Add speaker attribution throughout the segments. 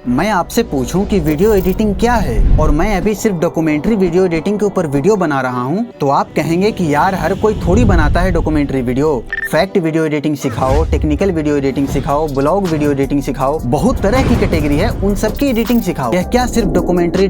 Speaker 1: मैं आपसे पूछूं कि वीडियो एडिटिंग क्या है और मैं अभी सिर्फ डॉक्यूमेंट्री वीडियो एडिटिंग के ऊपर वीडियो बना रहा हूं, तो आप कहेंगे कि यार हर कोई थोड़ी बनाता है documentary video. Fact video editing सिखाओ, टेक्निकल वीडियो एडिटिंग सिखाओ, ब्लॉग वीडियो एडिटिंग सिखाओ, बहुत तरह की कैटेगरी है, उन सबकी एडिटिंग सिखाओ। यह क्या सिर्फ डॉक्यूमेंट्री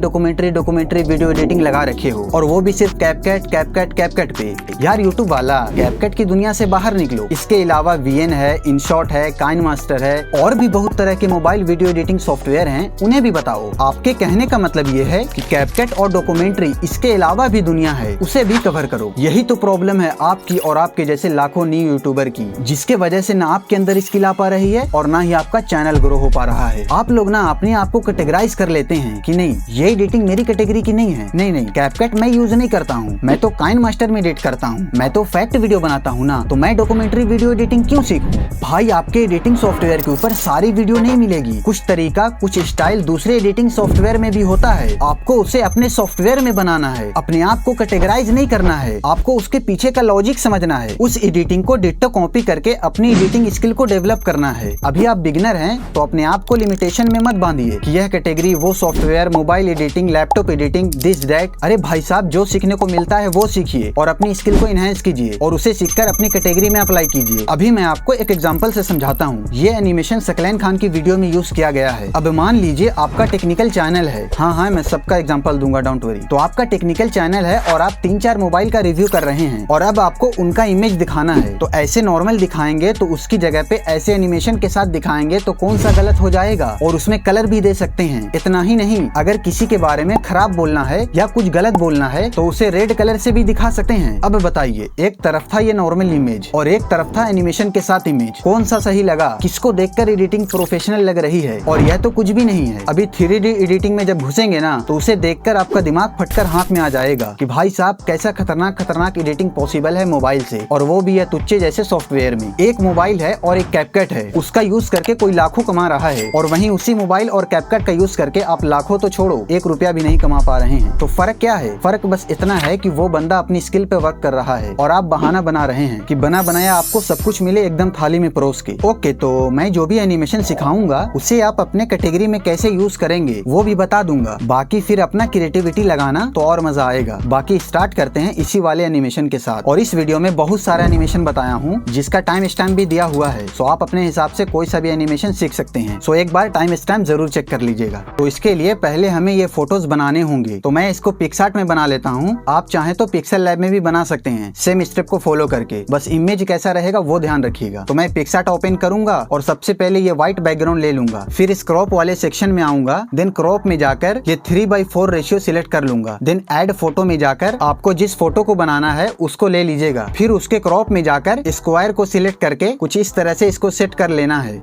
Speaker 1: वीडियो एडिटिंग लगा रखे हो, और वो भी सिर्फ कैपकट पे। यार यूट्यूब वाला, कैपकट की दुनिया से बाहर निकलो। इसके अलावा वीएन है, इनशॉट है, काइनमास्टर है, और भी बहुत तरह के मोबाइल वीडियो एडिटिंग सॉफ्टवेयर हैं, उन्हें भी बताओ। आपके कहने का मतलब ये है कि कैपकट और डॉक्यूमेंट्री इसके अलावा भी दुनिया है, उसे भी कवर करो। यही तो प्रॉब्लम है आपकी और आपके जैसे लाखों न्यू यूट्यूबर की, जिसके वजह से ना आपके अंदर स्किल आ पा रही है और ना ही आपका चैनल ग्रो हो पा रहा है। आप लोग ना अपने आप को कैटेगराइज कर लेते हैं कि नहीं, ये एडिटिंग मेरी कैटेगरी की नहीं है। नहीं, कैपकट मैं यूज नहीं करता हूँ, मैं तो काइनमास्टर में एडिट करता हूँ, मैं तो फैक्ट वीडियो बनाता हूँ ना, तो मैं डॉक्यूमेंट्री वीडियो एडिटिंग क्यों सीखूं? भाई आपके एडिटिंग सॉफ्टवेयर के ऊपर सारी वीडियो नहीं मिलेगी। कुछ तरीका, कुछ स्टाइल दूसरे एडिटिंग सॉफ्टवेयर में भी होता है। आपको उसे अपने सॉफ्टवेयर में बनाना है, अपने आप को कैटेगराइज नहीं करना है। आपको उसके पीछे का लॉजिक समझना है, उस एडिटिंग को डिट्टो कॉपी करके अपनी एडिटिंग स्किल को डेवलप करना है। अभी आप बिगिनर हैं तो अपने आप को लिमिटेशन में मत बांधिए कि यह कैटेगरी, वो software, mobile editing, laptop editing, this that. अरे भाई साहब, जो सीखने को मिलता है वो सीखिए और अपनी स्किल को इनहेंस कीजिए और उसे सीखकर अपनी कैटेगरी में अप्लाई कीजिए। अभी मैं आपको एक एग्जांपल से समझाता हूँ। ये एनिमेशन सकलैन खान की वीडियो में यूज किया गया है। अब मान लीजिए आपका टेक्निकल चैनल है। हाँ, मैं सबका एग्जांपल दूंगा, डोंट वरी। तो आपका टेक्निकल चैनल है और आप 3-4 मोबाइल का रिव्यू कर रहे हैं और अब आपको उनका इमेज दिखाना है। तो ऐसे नॉर्मल दिखाएंगे तो उसकी जगह पे ऐसे एनिमेशन के साथ दिखाएंगे तो कौन सा गलत हो जाएगा? और उसमें कलर भी दे सकते हैं। इतना ही नहीं, अगर किसी के बारे में खराब बोलना है या कुछ गलत बोलना है तो उसे रेड कलर से भी दिखा सकते हैं। अब बताइए, एक तरफ था ये नॉर्मल इमेज और एक तरफ था एनिमेशन के साथ इमेज, कौन सा सही लगा? किसको देखकर एडिटिंग प्रोफेशनल लग रही है? और यह तो कुछ भी नहीं है। अभी 3D एडिटिंग में जब घुसेंगे ना तो उसे देखकर आपका दिमाग फटकर हाथ में आ जाएगा कि भाई साहब, कैसा खतरनाक एडिटिंग पॉसिबल है मोबाइल से, और वो भी है तुच्चे जैसे सॉफ्टवेयर में। एक मोबाइल है और एक कैपकट है, उसका यूज करके कोई लाखों कमा रहा है, और वहीं उसी मोबाइल और कैपकट का यूज करके आप लाखों तो छोड़ो, 1 रुपया भी नहीं कमा पा रहे हैं। तो फर्क क्या है? फर्क बस इतना है कि वो बंदा अपनी स्किल पे वर्क कर रहा है और आप बहाना बना रहे हैं कि बना बनाया आपको सब कुछ मिले एकदम थाली में परोस के। ओके, तो मैं जो भी एनिमेशन सिखाऊंगा उसे आप अपने कैटेगरी में कैसे यूज करेंगे वो भी बता दूंगा। बाकी फिर अपना क्रिएटिविटी लगाना तो और मजा आएगा। बाकी स्टार्ट करते हैं इसी वाले एनिमेशन के साथ। और इस वीडियो में बहुत सारा एनिमेशन बताया हूँ जिसका टाइम स्टैम्प भी दिया हुआ है, सो आप अपने हिसाब से कोई सा भी एनिमेशन सीख सकते हैं। सो एक बार टाइम स्टैम्प जरूर चेक कर लीजिएगा। तो इसके लिए पहले हमें ये फोटोज बनाने होंगे, तो मैं इसको पिक्सआर्ट में बना लेता हूँ। आप चाहें तो पिक्सल लैब में भी बना सकते हैं, सेम स्टेप को फॉलो करके। बस इमेज कैसा रहेगा वो ध्यान रखिएगा। तो मैं पिक्सआर्ट ओपन करूंगा और सबसे पहले ये व्हाइट बैकग्राउंड ले लूंगा। फिर इस क्रॉप वाले सेक्शन में आऊंगा, देन क्रॉप में जाकर ये 3:4 रेशियो सिलेक्ट कर लूंगा। देन ऐड फोटो में जाकर आपको जिस फोटो को बनाना है उसको ले लीजिएगा। फिर उसके क्रॉप में जाकर स्क्वायर को सिलेक्ट करके कुछ इस तरह से इसको सेट कर लेना है।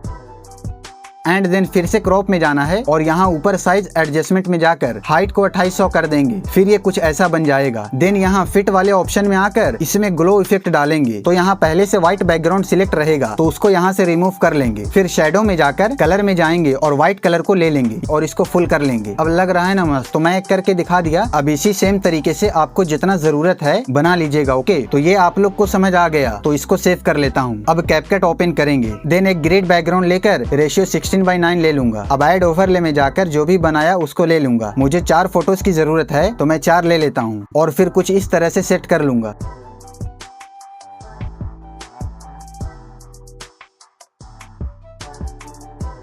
Speaker 1: एंड देन फिर से क्रॉप में जाना है और यहाँ ऊपर साइज एडजस्टमेंट में जाकर हाइट को 2800 कर देंगे। फिर ये कुछ ऐसा बन जाएगा। देन यहाँ फिट वाले ऑप्शन में आकर इसमें ग्लो इफेक्ट डालेंगे। तो यहाँ पहले से व्हाइट बैकग्राउंड सिलेक्ट रहेगा तो उसको यहाँ से रिमूव कर लेंगे। फिर शेडो में जाकर कलर में जाएंगे और व्हाइट कलर को ले लेंगे और इसको फुल कर लेंगे। अब लग रहा है ना मस्त? तो मैं एक करके दिखा दिया। अब इसी सेम तरीके से आपको जितना जरूरत है बना लीजिएगा। ओके, तो ये आप लोग को समझ आ गया, तो इसको सेव कर लेता हूँ। अब कैपकट ओपन करेंगे, देन एक ग्रिड बैकग्राउंड लेकर रेशियो 16:9 ले लूंगा। अब ऐड ओवरले में जाकर जो भी बनाया उसको ले लूंगा। मुझे 4 फोटोज की जरूरत है तो मैं 4 ले लेता हूँ और फिर कुछ इस तरह से सेट कर लूंगा।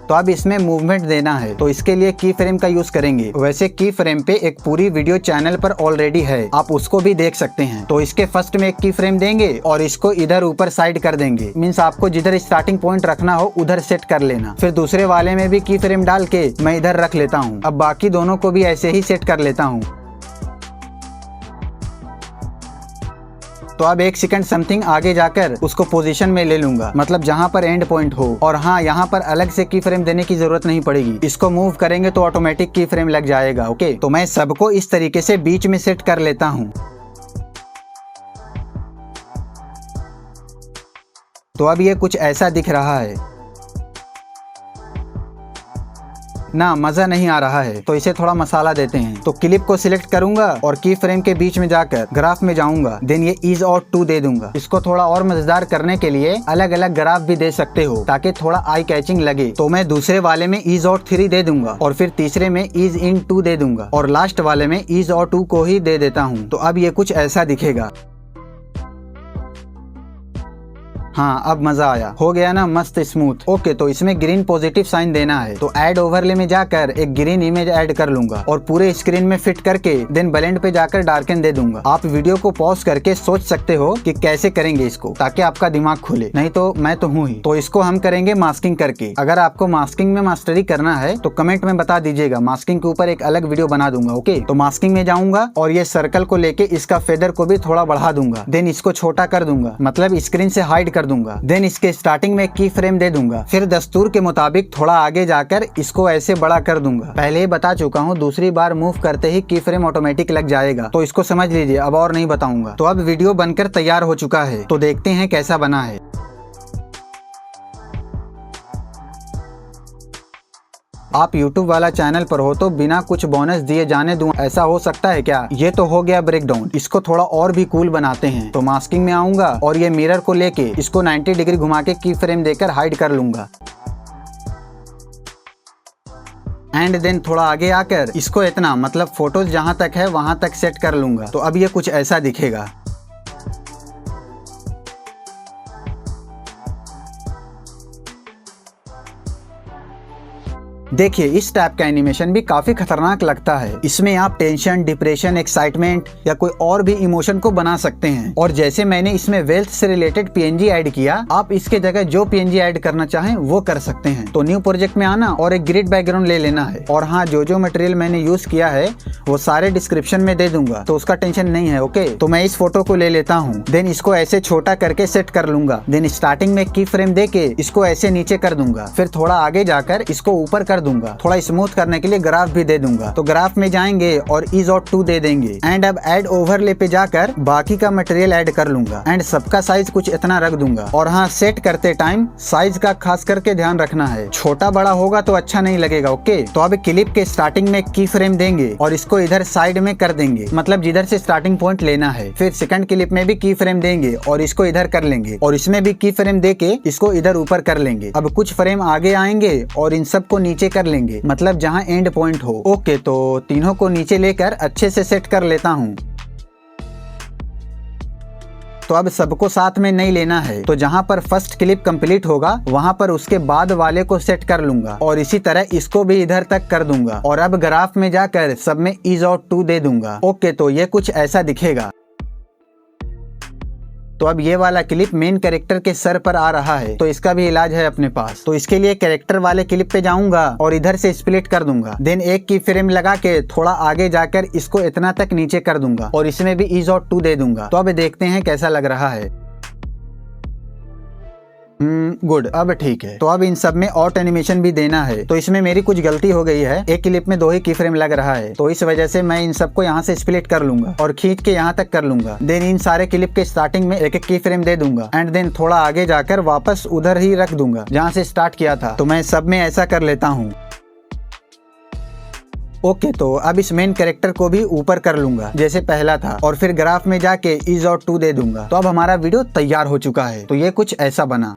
Speaker 1: तो अब इसमें मूवमेंट देना है, तो इसके लिए की फ्रेम का यूज करेंगे। वैसे की फ्रेम पे एक पूरी वीडियो चैनल पर ऑलरेडी है, आप उसको भी देख सकते हैं। तो इसके फर्स्ट में एक की फ्रेम देंगे और इसको इधर ऊपर साइड कर देंगे। मीन्स आपको जिधर स्टार्टिंग पॉइंट रखना हो उधर सेट कर लेना। फिर दूसरे वाले में भी की फ्रेम डाल के मैं इधर रख लेता हूँ। अब बाकी दोनों को भी ऐसे ही सेट कर लेता हूँ। तो अब 1 सेकंड समथिंग आगे जाकर उसको पोजीशन में ले लूंगा, मतलब जहां पर एंड पॉइंट हो। और हाँ, यहाँ पर अलग से की फ्रेम देने की जरूरत नहीं पड़ेगी। इसको मूव करेंगे तो ऑटोमेटिक की फ्रेम लग जाएगा। ओके, तो मैं सबको इस तरीके से बीच में सेट कर लेता हूँ। तो अब ये कुछ ऐसा दिख रहा है। ना मजा नहीं आ रहा है, तो इसे थोड़ा मसाला देते हैं। तो क्लिप को सिलेक्ट करूंगा और की फ्रेम के बीच में जाकर ग्राफ में जाऊंगा, देन ये ईज आउट 2 दे दूंगा। इसको थोड़ा और मजेदार करने के लिए अलग अलग ग्राफ भी दे सकते हो ताकि थोड़ा आई कैचिंग लगे। तो मैं दूसरे वाले में ईज आउट 3 दे दूंगा और फिर तीसरे में ईज इन 2 दे दूंगा और लास्ट वाले में ईज आउट 2 को ही दे देता हूँ। तो अब ये कुछ ऐसा दिखेगा। हाँ, अब मजा आया, हो गया ना मस्त स्मूथ। ओके, तो इसमें ग्रीन पॉजिटिव साइन देना है, तो ऐड ओवरले में जाकर एक ग्रीन इमेज ऐड कर लूंगा और पूरे स्क्रीन में फिट करके देन ब्लेंड पे जाकर डार्कन दे दूंगा। आप वीडियो को पॉज करके सोच सकते हो कि कैसे करेंगे इसको, ताकि आपका दिमाग खुले, नहीं तो मैं तो हूँ ही। तो इसको हम करेंगे मास्किंग करके। अगर आपको मास्किंग में मास्टरी करना है तो कमेंट में बता दीजिएगा, मास्किंग के ऊपर एक अलग वीडियो बना दूंगा। ओके, तो मास्किंग में जाऊंगा और ये सर्कल को लेके इसका फेदर को भी थोड़ा बढ़ा दूंगा, देन इसको छोटा कर दूंगा, मतलब स्क्रीन से हाइड कर दूंगा। देन इसके स्टार्टिंग में की फ्रेम दे दूंगा, फिर दस्तूर के मुताबिक थोड़ा आगे जाकर इसको ऐसे बड़ा कर दूंगा। पहले ही बता चुका हूँ, दूसरी बार मूव करते ही की फ्रेम ऑटोमेटिक लग जाएगा, तो इसको समझ लीजिए, अब और नहीं बताऊंगा। तो अब वीडियो बनकर तैयार हो चुका है, तो देखते हैं कैसा बना है। आप YouTube वाला चैनल पर हो तो बिना कुछ बोनस दिए जाने दूं, ऐसा हो सकता है क्या? ये तो हो गया ब्रेकडाउन, इसको थोड़ा और भी कूल बनाते हैं। तो मास्किंग में आऊंगा और ये मिरर को लेके इसको 90 डिग्री घुमा के की फ्रेम देकर हाइड कर लूंगा एंड देन थोड़ा आगे आकर इसको इतना, मतलब फोटोज जहां तक है वहां तक सेट कर लूंगा। तो अब ये कुछ ऐसा दिखेगा। देखिए, इस टाइप का एनिमेशन भी काफी खतरनाक लगता है। इसमें आप टेंशन, डिप्रेशन, एक्साइटमेंट या कोई और भी इमोशन को बना सकते हैं। और जैसे मैंने इसमें वेल्थ से रिलेटेड PNG ऐड किया, आप इसके जगह जो PNG ऐड करना चाहें वो कर सकते हैं। तो न्यू प्रोजेक्ट में आना और एक ग्रिड बैकग्राउंड ले लेना है। और हाँ, जो मटेरियल मैंने यूज किया है वो सारे डिस्क्रिप्शन में दे दूंगा, तो उसका टेंशन नहीं है। ओके, तो मैं इस फोटो को ले लेता हूँ, देन इसको ऐसे छोटा करके सेट कर लूंगा। देन स्टार्टिंग में की फ्रेम दे के इसको ऐसे नीचे कर दूंगा, फिर थोड़ा आगे जाकर इसको ऊपर कर दूंगा। थोड़ा स्मूथ करने के लिए ग्राफ भी दे दूंगा। तो ग्राफ में जाएंगे और ईज आउट 2 दे देंगे एंड अब ऐड ओवरले पे जाकर बाकी का मटेरियल ऐड कर लूंगा एंड सबका साइज कुछ इतना रख दूंगा। और हाँ, सेट करते टाइम साइज का खास करके ध्यान रखना है, छोटा बड़ा होगा तो अच्छा नहीं लगेगा। ओके, तो अब क्लिप के स्टार्टिंग में की फ्रेम देंगे और इसको इधर साइड में कर देंगे, मतलब जिधर से स्टार्टिंग पॉइंट लेना है। फिर सेकंड क्लिप में भी की फ्रेम देंगे और इसको इधर कर लेंगे और इसमें भी की फ्रेम दे के इसको इधर ऊपर कर लेंगे। अब कुछ फ्रेम आगे आएंगे और इन सब को नीचे कर लेंगे, मतलब जहां एंड पॉइंट हो। ओके, तो तीनों को नीचे लेकर अच्छे से सेट कर लेता हूं। तो अब सबको साथ में नहीं लेना है, तो जहां पर फर्स्ट क्लिप कंप्लीट होगा वहां पर उसके बाद वाले को सेट कर लूंगा और इसी तरह इसको भी इधर तक कर दूंगा। और अब ग्राफ में जाकर सब में ईज आउट 2 दे दूंगा। ओके, तो ये कुछ ऐसा दिखेगा। तो अब ये वाला क्लिप मेन कैरेक्टर के सर पर आ रहा है, तो इसका भी इलाज है अपने पास। तो इसके लिए कैरेक्टर वाले क्लिप पे जाऊंगा और इधर से स्प्लिट कर दूंगा, देन एक की फ्रेम लगा के थोड़ा आगे जाकर इसको इतना तक नीचे कर दूंगा और इसमें भी ईज आउट 2 दे दूंगा। तो अब देखते हैं कैसा लग रहा है। गुड, अब ठीक है। तो अब इन सब में ऑट एनिमेशन भी देना है, तो इसमें मेरी कुछ गलती हो गई है। एक क्लिप में 2 ही की फ्रेम लग रहा है, तो इस वजह से मैं इन सबको यहाँ से स्प्लिट कर लूंगा और खींच के यहाँ तक कर लूंगा। देन इन सारे क्लिप के स्टार्टिंग में एक की फ्रेम दे दूंगा एंड देन थोड़ा आगे जाकर वापस उधर ही रख दूंगा जहाँ से स्टार्ट किया था। तो मैं सब में ऐसा कर लेता हूँ। ओके, तो अब इस मेन कैरेक्टर को भी ऊपर कर लूंगा जैसे पहला था और फिर ग्राफ में जाके ईज आउट 2 दे दूंगा। तो अब हमारा वीडियो तैयार हो चुका है। तो ये कुछ ऐसा बना।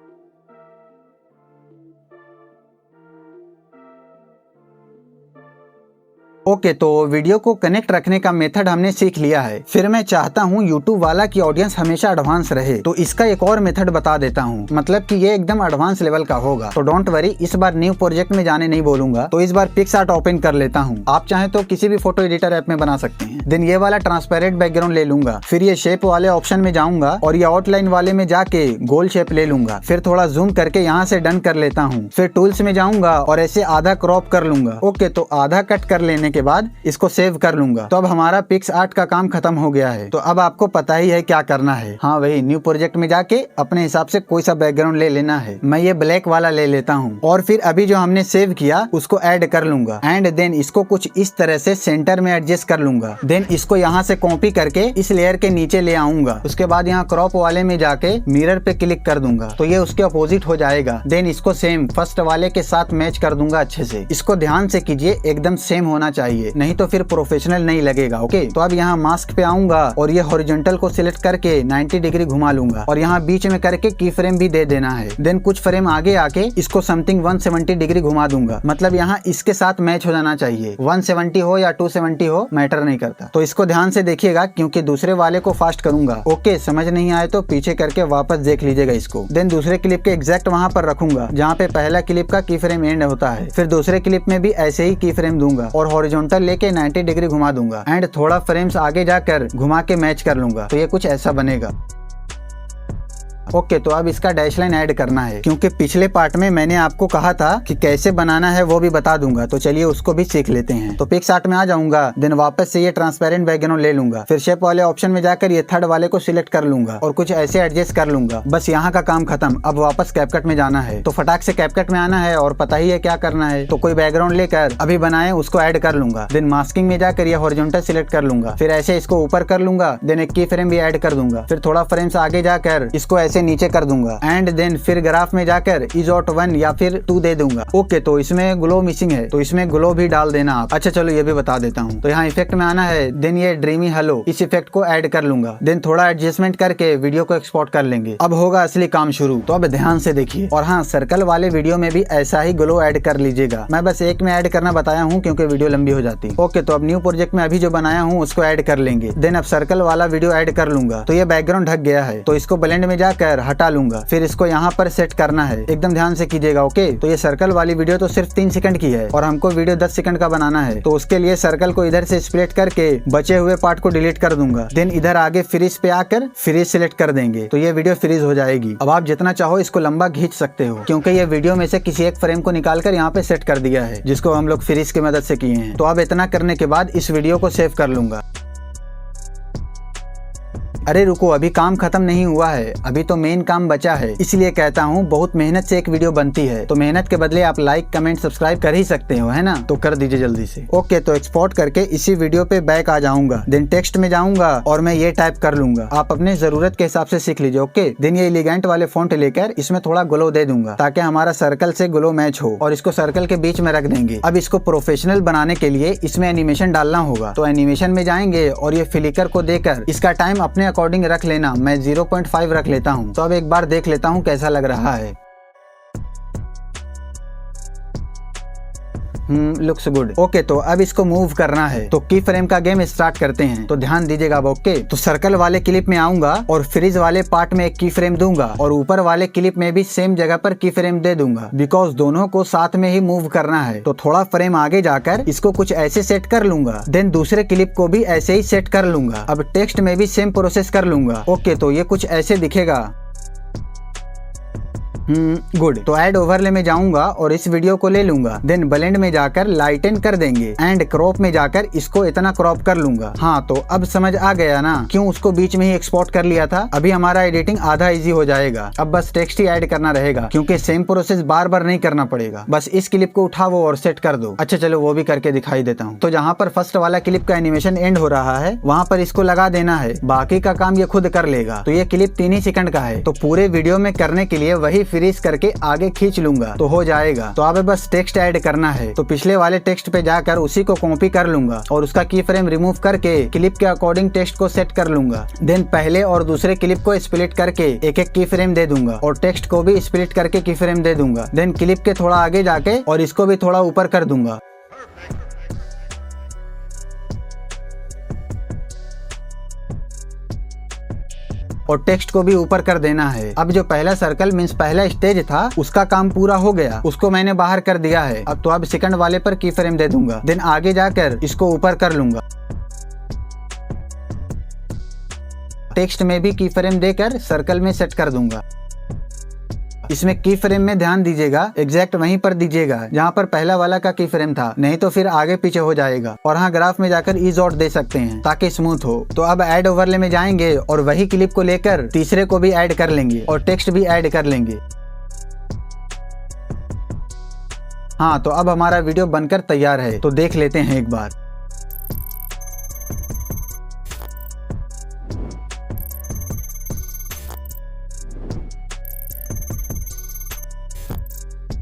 Speaker 1: ओके, तो वीडियो को कनेक्ट रखने का मेथड हमने सीख लिया है। फिर मैं चाहता हूँ YouTube वाला की ऑडियंस हमेशा एडवांस रहे, तो इसका एक और मेथड बता देता हूँ, मतलब कि ये एकदम एडवांस लेवल का होगा। तो डोंट वरी, इस बार न्यू प्रोजेक्ट में जाने नहीं बोलूंगा। तो इस बार पिक्सआर्ट ओपन कर लेता हूँ। आप चाहें तो किसी भी फोटो एडिटर ऐप में बना सकते हैं। देन ये वाला ट्रांसपेरेंट बैकग्राउंड ले लूंगा, फिर ये शेप वाले ऑप्शन में जाऊंगा और ये आउटलाइन वाले में जाके गोल शेप ले लूंगा, फिर थोड़ा जूम करके यहाँ से डन कर लेता हूँ। फिर टूल्स में जाऊंगा और ऐसे आधा क्रॉप कर लूंगा। ओके, तो आधा कट कर लेने के के बाद इसको सेव कर लूंगा। तो अब हमारा पिक्स आर्ट का काम खत्म हो गया है। तो अब आपको पता ही है क्या करना है। हाँ वही न्यू प्रोजेक्ट में जाके अपने हिसाब से कोई सा बैकग्राउंड ले लेना है। मैं ये ब्लैक वाला ले लेता हूँ और फिर अभी जो हमने सेव किया उसको ऐड कर लूंगा एंड देन इसको कुछ इस तरह से सेंटर में एडजस्ट कर लूंगा। देन इसको यहाँ से कॉपी करके इस लेयर के नीचे ले आऊंगा। उसके बाद यहाँ क्रॉप वाले में जाके मिरर पे क्लिक कर दूंगा तो ये उसके अपोजिट हो जाएगा। देन इसको सेम फर्स्ट वाले के साथ मैच कर दूंगा अच्छे से। इसको ध्यान से कीजिए, एकदम सेम होना चाहिए, नहीं तो फिर प्रोफेशनल नहीं लगेगा। ओके, तो अब यहाँ मास्क पे आऊंगा और ये हॉरिजॉन्टल को सिलेक्ट करके 90 डिग्री घुमा लूंगा और यहाँ बीच में करके की फ्रेम भी दे देना है। देन कुछ फ्रेम आगे आके इसको समथिंग 170 डिग्री घुमा दूंगा, मतलब यहाँ इसके साथ मैच हो जाना चाहिए। 170 हो या 270 हो मैटर नहीं करता। तो इसको ध्यान से देखिएगा क्योंकि दूसरे वाले को फास्ट करूंगा। ओके, समझ नहीं आए तो पीछे करके वापस देख लीजिएगा इसको। देन दूसरे क्लिप के एग्जैक्ट वहां पर रखूंगा जहाँ पे पहला क्लिप का की फ्रेम एंड होता है। फिर दूसरे क्लिप में भी ऐसे ही की फ्रेम दूंगा और हॉरिजॉन्टल लेके 90 डिग्री घुमा दूंगा एंड थोड़ा फ्रेम्स आगे जाकर घुमा के मैच कर लूंगा। तो ये कुछ ऐसा बनेगा। ओके, तो अब इसका डैश लाइन ऐड करना है क्योंकि पिछले पार्ट में मैंने आपको कहा था कि कैसे बनाना है वो भी बता दूंगा। तो चलिए उसको भी सीख लेते हैं। तो पिक्स आर्ट में आ जाऊंगा, देन वापस से ये ट्रांसपेरेंट बैकग्राउंड ले लूंगा। फिर शेप वाले ऑप्शन में जाकर ये थर्ड वाले को सिलेक्ट कर लूंगा और कुछ ऐसे एडजस्ट कर लूंगा। बस यहाँ का काम खत्म। अब वापस कैपकट में जाना है। तो फटाक से कैपकट में आना है और पता ही है क्या करना है। तो कोई बैकग्राउंड लेकर अभी बनाए उसको ऐड कर लूंगा। देन मास्किंग में जाकर ये हॉरिजॉन्टल सिलेक्ट कर लूंगा। फिर ऐसे इसको ऊपर कर लूंगा। देन एक की फ्रेम भी ऐड कर दूंगा। फिर थोड़ा फ्रेम्स आगे जाकर इसको ऐसे नीचे कर दूंगा एंड देन फिर ग्राफ में जाकर इज आउट 1 या फिर 2 दे दूंगा। ओके, तो इसमें ग्लो मिसिंग है तो इसमें ग्लो भी डाल देना आप। अच्छा चलो ये भी बता देता हूँ। तो यहाँ इफेक्ट में आना है। देन ये ड्रीमी हेलो इस इफेक्ट को ऐड कर लूंगा। देन थोड़ा एडजस्टमेंट करके वीडियो को एक्सपोर्ट कर लेंगे। अब होगा असली काम शुरू। तो अब ध्यान से देखिए। और हाँ, सर्कल वाले वीडियो में भी ऐसा ही ग्लो ऐड कर लीजिएगा। मैं बस एक में ऐड करना बताया हूँ क्योंकि वीडियो लंबी हो जाती। ओके, तो अब न्यू प्रोजेक्ट में अभी जो बनाया हूँ उसको ऐड कर लेंगे। देन अब सर्कल वाला वीडियो ऐड कर लूंगा। तो ये बैकग्राउंड ढक गया है तो इसको ब्लेंड में जाकर हटा लूंगा। फिर इसको यहाँ पर सेट करना है। एकदम ध्यान से कीजिएगा। ओके, तो ये सर्कल वाली वीडियो तो सिर्फ 3 सेकंड की है और हमको वीडियो 10 सेकंड का बनाना है। तो उसके लिए सर्कल को इधर से स्प्लिट करके बचे हुए पार्ट को डिलीट कर दूंगा। देन इधर आगे फ्रीज पे आकर फ्रीज सिलेक्ट कर देंगे तो ये वीडियो फ्रीज हो जाएगी। अब आप जितना चाहो इसको लंबा खींच सकते हो क्योंकि ये वीडियो में से किसी एक फ्रेम को निकाल कर यहाँ पे सेट कर दिया है जिसको हम लोग फ्रीज की मदद से किए हैं। तो अब इतना करने के बाद इस वीडियो को सेव कर लूंगा। अरे रुको, अभी काम खत्म नहीं हुआ है, अभी तो मेन काम बचा है। इसलिए कहता हूँ बहुत मेहनत से एक वीडियो बनती है तो मेहनत के बदले आप लाइक कमेंट सब्सक्राइब कर ही सकते हो, है ना? तो कर दीजिए जल्दी से। ओके, तो एक्सपोर्ट करके इसी वीडियो पे बैक आ जाऊंगा। देन टेक्स्ट में जाऊंगा और मैं ये टाइप कर लूंगा। आप अपने जरूरत के हिसाब से सीख लीजिए। ओके, देन ये एलिगेंट वाले फॉन्ट लेकर इसमें थोड़ा ग्लो दे दूंगा ताकि हमारा सर्कल से ग्लो मैच हो और इसको सर्कल के बीच में रख देंगे। अब इसको प्रोफेशनल बनाने के लिए इसमें एनिमेशन डालना होगा। तो एनिमेशन में जाएंगे और ये फ्लिकर को देकर इसका टाइम अपने अकॉर्डिंग रख लेना। मैं 0.5 रख लेता हूँ। तो अब एक बार देख लेता हूँ कैसा लग रहा है। Looks good. ओके, तो अब इसको मूव करना है तो की फ्रेम का गेम स्टार्ट करते हैं। तो ध्यान दीजिएगा अब। ओके, तो सर्कल वाले क्लिप में आऊंगा और फ्रीज वाले पार्ट में एक की फ्रेम दूंगा और ऊपर वाले क्लिप में भी सेम जगह पर की फ्रेम दे दूंगा बिकॉज दोनों को साथ में ही मूव करना है। तो थोड़ा फ्रेम आगे जाकर इसको कुछ ऐसे सेट कर लूंगा। देन दूसरे क्लिप को भी ऐसे ही सेट कर लूंगा। अब टेक्स्ट में भी सेम प्रोसेस कर लूंगा। ओके, तो ये कुछ ऐसे दिखेगा। गुड। तो ऐड ओवरले में जाऊंगा और इस वीडियो को ले लूंगा। देन ब्लेंड में जाकर लाइटन कर देंगे एंड क्रॉप में जाकर इसको इतना क्रॉप कर लूंगा। हाँ, तो अब समझ आ गया ना क्यों उसको बीच में ही एक्सपोर्ट कर लिया था। अभी हमारा एडिटिंग आधा इजी हो जाएगा। अब बस टेक्स्ट ही ऐड करना रहेगा क्योंकि सेम प्रोसेस बार बार नहीं करना पड़ेगा। बस इस क्लिप को उठाओ और सेट कर दो। अच्छा चलो वो भी करके दिखाई देता हूँ। तो जहाँ पर फर्स्ट वाला क्लिप का एनिमेशन एंड हो रहा है वहाँ पर इसको लगा देना है। बाकी का काम ये खुद कर लेगा। तो ये क्लिप 3 ही सेकंड का है तो पूरे वीडियो में करने के लिए वही फ्रीज करके आगे खींच लूंगा तो हो जाएगा। तो अब बस टेक्स्ट ऐड करना है। तो पिछले वाले टेक्स्ट पे जाकर उसी को कॉपी कर लूंगा और उसका की फ्रेम रिमूव करके क्लिप के अकॉर्डिंग टेक्स्ट को सेट कर लूंगा। देन पहले और दूसरे क्लिप को स्प्लिट करके एक एक की फ्रेम दे दूंगा और टेक्स्ट को भी स्प्लिट करके की फ्रेम दे दूंगा। देन क्लिप के थोड़ा आगे जाके और इसको भी थोड़ा ऊपर कर दूंगा। और टेक्स्ट को भी ऊपर कर देना है। अब जो पहला सर्कल मींस पहला स्टेज था उसका काम पूरा हो गया, उसको मैंने बाहर कर दिया है। अब तो अब सेकंड वाले पर की फ्रेम दे दूंगा। देन आगे जाकर इसको ऊपर कर लूंगा। टेक्स्ट में भी की फ्रेम देकर सर्कल में सेट कर दूंगा। इसमें की फ्रेम में ध्यान दीजिएगा, एग्जैक्ट वहीं पर दीजिएगा जहाँ पर पहला वाला का की फ्रेम था, नहीं तो फिर आगे पीछे हो जाएगा। और हाँ, ग्राफ में जाकर ईज आउट दे सकते हैं ताकि स्मूथ हो। तो अब ऐड ओवरले में जाएंगे और वही क्लिप को लेकर तीसरे को भी ऐड कर लेंगे और टेक्स्ट भी ऐड कर लेंगे। हाँ, तो अब हमारा वीडियो बनकर तैयार है, तो देख लेते हैं एक बार।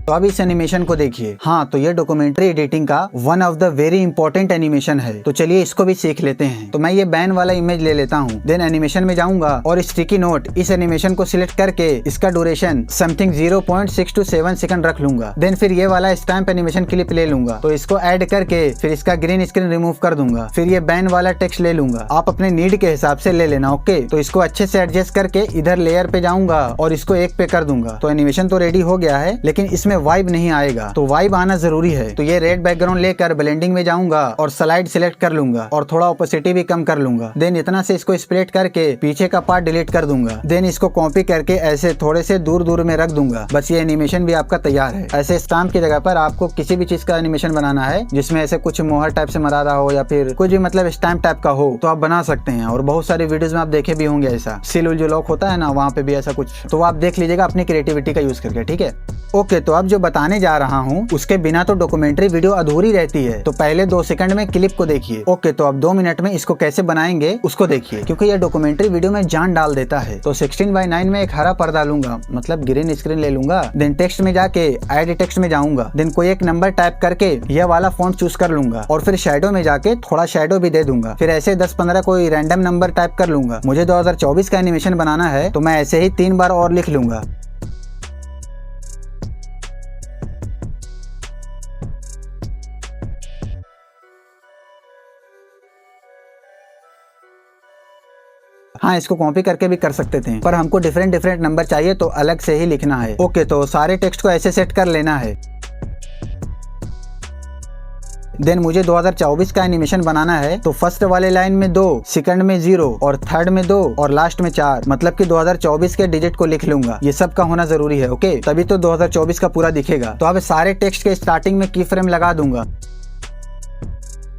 Speaker 1: तो अब इस एनिमेशन को देखिए। हाँ, तो ये डॉक्यूमेंट्री एडिटिंग का one of the very important animation है। तो चलिए इसको भी सीख लेते हैं। तो मैं ये बैन वाला इमेज ले लेता हूँ, देन एनिमेशन में जाऊंगा और स्टिकी नोट इस एनिमेशन को सिलेक्ट करके इसका ड्यूरेशन समथिंग 0.6 to 7 सेकंड रख लूंगा। देन फिर ये वाला स्टैम्प एनिमेशन क्लिप ले लूंगा, तो इसको ऐड करके फिर इसका ग्रीन स्क्रीन रिमूव कर दूंगा। फिर ये बैन वाला टेक्स्ट ले लूंगा, आप अपने नीड के हिसाब से ले लेना। ओके, तो इसको अच्छे से एडजस्ट करके इधर लेयर पे जाऊंगा और इसको 1 पे कर दूंगा। तो एनिमेशन तो रेडी हो गया है, लेकिन इसमें वाइब नहीं आएगा, तो वाइब आना जरूरी है। तो ये रेड बैकग्राउंड लेकर ब्लेंडिंग में जाऊंगा और स्लाइड सिलेक्ट कर लूंगा और थोड़ा ओपेसिटी भी कम कर लूंगा। देन इतना से इसको स्प्लिट करके पीछे का पार्ट डिलीट कर दूंगा। देन इसको कॉपी करके ऐसे थोड़े से दूर दूर में रख दूंगा। बस ये एनिमेशन भी आपका तैयार है। ऐसे स्टैम्प की जगह पर आपको किसी भी चीज का एनिमेशन बनाना है जिसमें ऐसे कुछ मोहर टाइप से मरा रहा हो या फिर कुछ भी मतलब स्टैम्प टाइप का हो, तो आप बना सकते हैं। और बहुत सारी वीडियोस में आप देखे भी होंगे ऐसा सील जो लॉक होता है ना, वहाँ पे भी ऐसा कुछ, तो आप देख लीजिएगा अपनी क्रिएटिविटी का यूज करके। ठीक है, ओके। तो अब जो बताने जा रहा हूँ उसके बिना तो डॉक्यूमेंट्री वीडियो अधूरी रहती है। तो पहले 2 सेकंड में क्लिप को देखिए। ओके, तो अब 2 मिनट में इसको कैसे बनाएंगे उसको देखिए, क्योंकि ये डॉक्यूमेंट्री वीडियो में जान डाल देता है। तो 16:9 में एक हरा पर्दा लूंगा, मतलब ग्रीन स्क्रीन ले लूंगा। देन टेक्स्ट में जाके ऐड टेक्स्ट में जाऊंगा। देन कोई एक नंबर टाइप करके यह वाला फॉन्ट चूज कर लूंगा और फिर शैडो में जाके थोड़ा शैडो भी दे दूंगा। फिर ऐसे 10-15 कोई रैंडम नंबर टाइप कर लूंगा। मुझे 2024 का एनिमेशन बनाना है, तो मैं ऐसे ही 3 बार और लिख लूंगा। हाँ, इसको कॉपी करके भी कर सकते थे, पर हमको डिफरेंट नंबर चाहिए तो अलग से ही लिखना है। ओके, तो सारे टेक्स्ट को ऐसे सेट कर लेना है। देन मुझे 2024 का एनिमेशन बनाना है, तो फर्स्ट वाले लाइन में 2, सेकंड में 0 और थर्ड में 2 और लास्ट में 4, मतलब कि 2024 के डिजिट को लिख लूंगा। ये सब का होना जरूरी है। ओके, तभी तो 2024 का पूरा दिखेगा। तो अब सारे टेक्स्ट के स्टार्टिंग में की फ्रेम लगा दूंगा।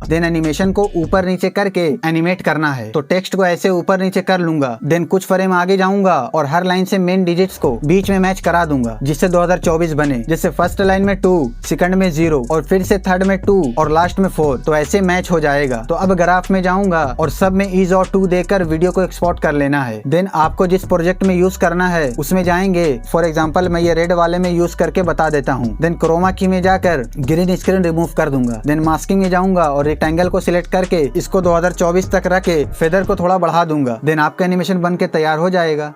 Speaker 1: देन एनिमेशन को ऊपर नीचे करके एनिमेट करना है, तो टेक्स्ट को ऐसे ऊपर नीचे कर लूंगा। देन कुछ फ्रेम आगे जाऊंगा और हर लाइन से मेन डिजिट्स को बीच में मैच करा दूंगा, जिससे 2024 बने। जैसे फर्स्ट लाइन में 2, सेकंड में 0 और फिर से थर्ड में 2 और लास्ट में 4, तो ऐसे मैच हो जाएगा। तो अब ग्राफ में जाऊंगा और सब में ईज और 2 देकर वीडियो को एक्सपोर्ट कर लेना है। देन आपको जिस प्रोजेक्ट में यूज करना है उसमें जाएंगे। फॉर एग्जाम्पल मैं ये रेड वाले में यूज करके बता देता हूँ। देन क्रोमा की में जाकर ग्रीन स्क्रीन रिमूव कर दूंगा। देन मास्किंग में जाऊंगा और रेक्टेंगल को सिलेक्ट करके इसको 2024 तक रख के फेदर को थोड़ा बढ़ा दूंगा। देन आपका एनिमेशन बन के तैयार हो जाएगा।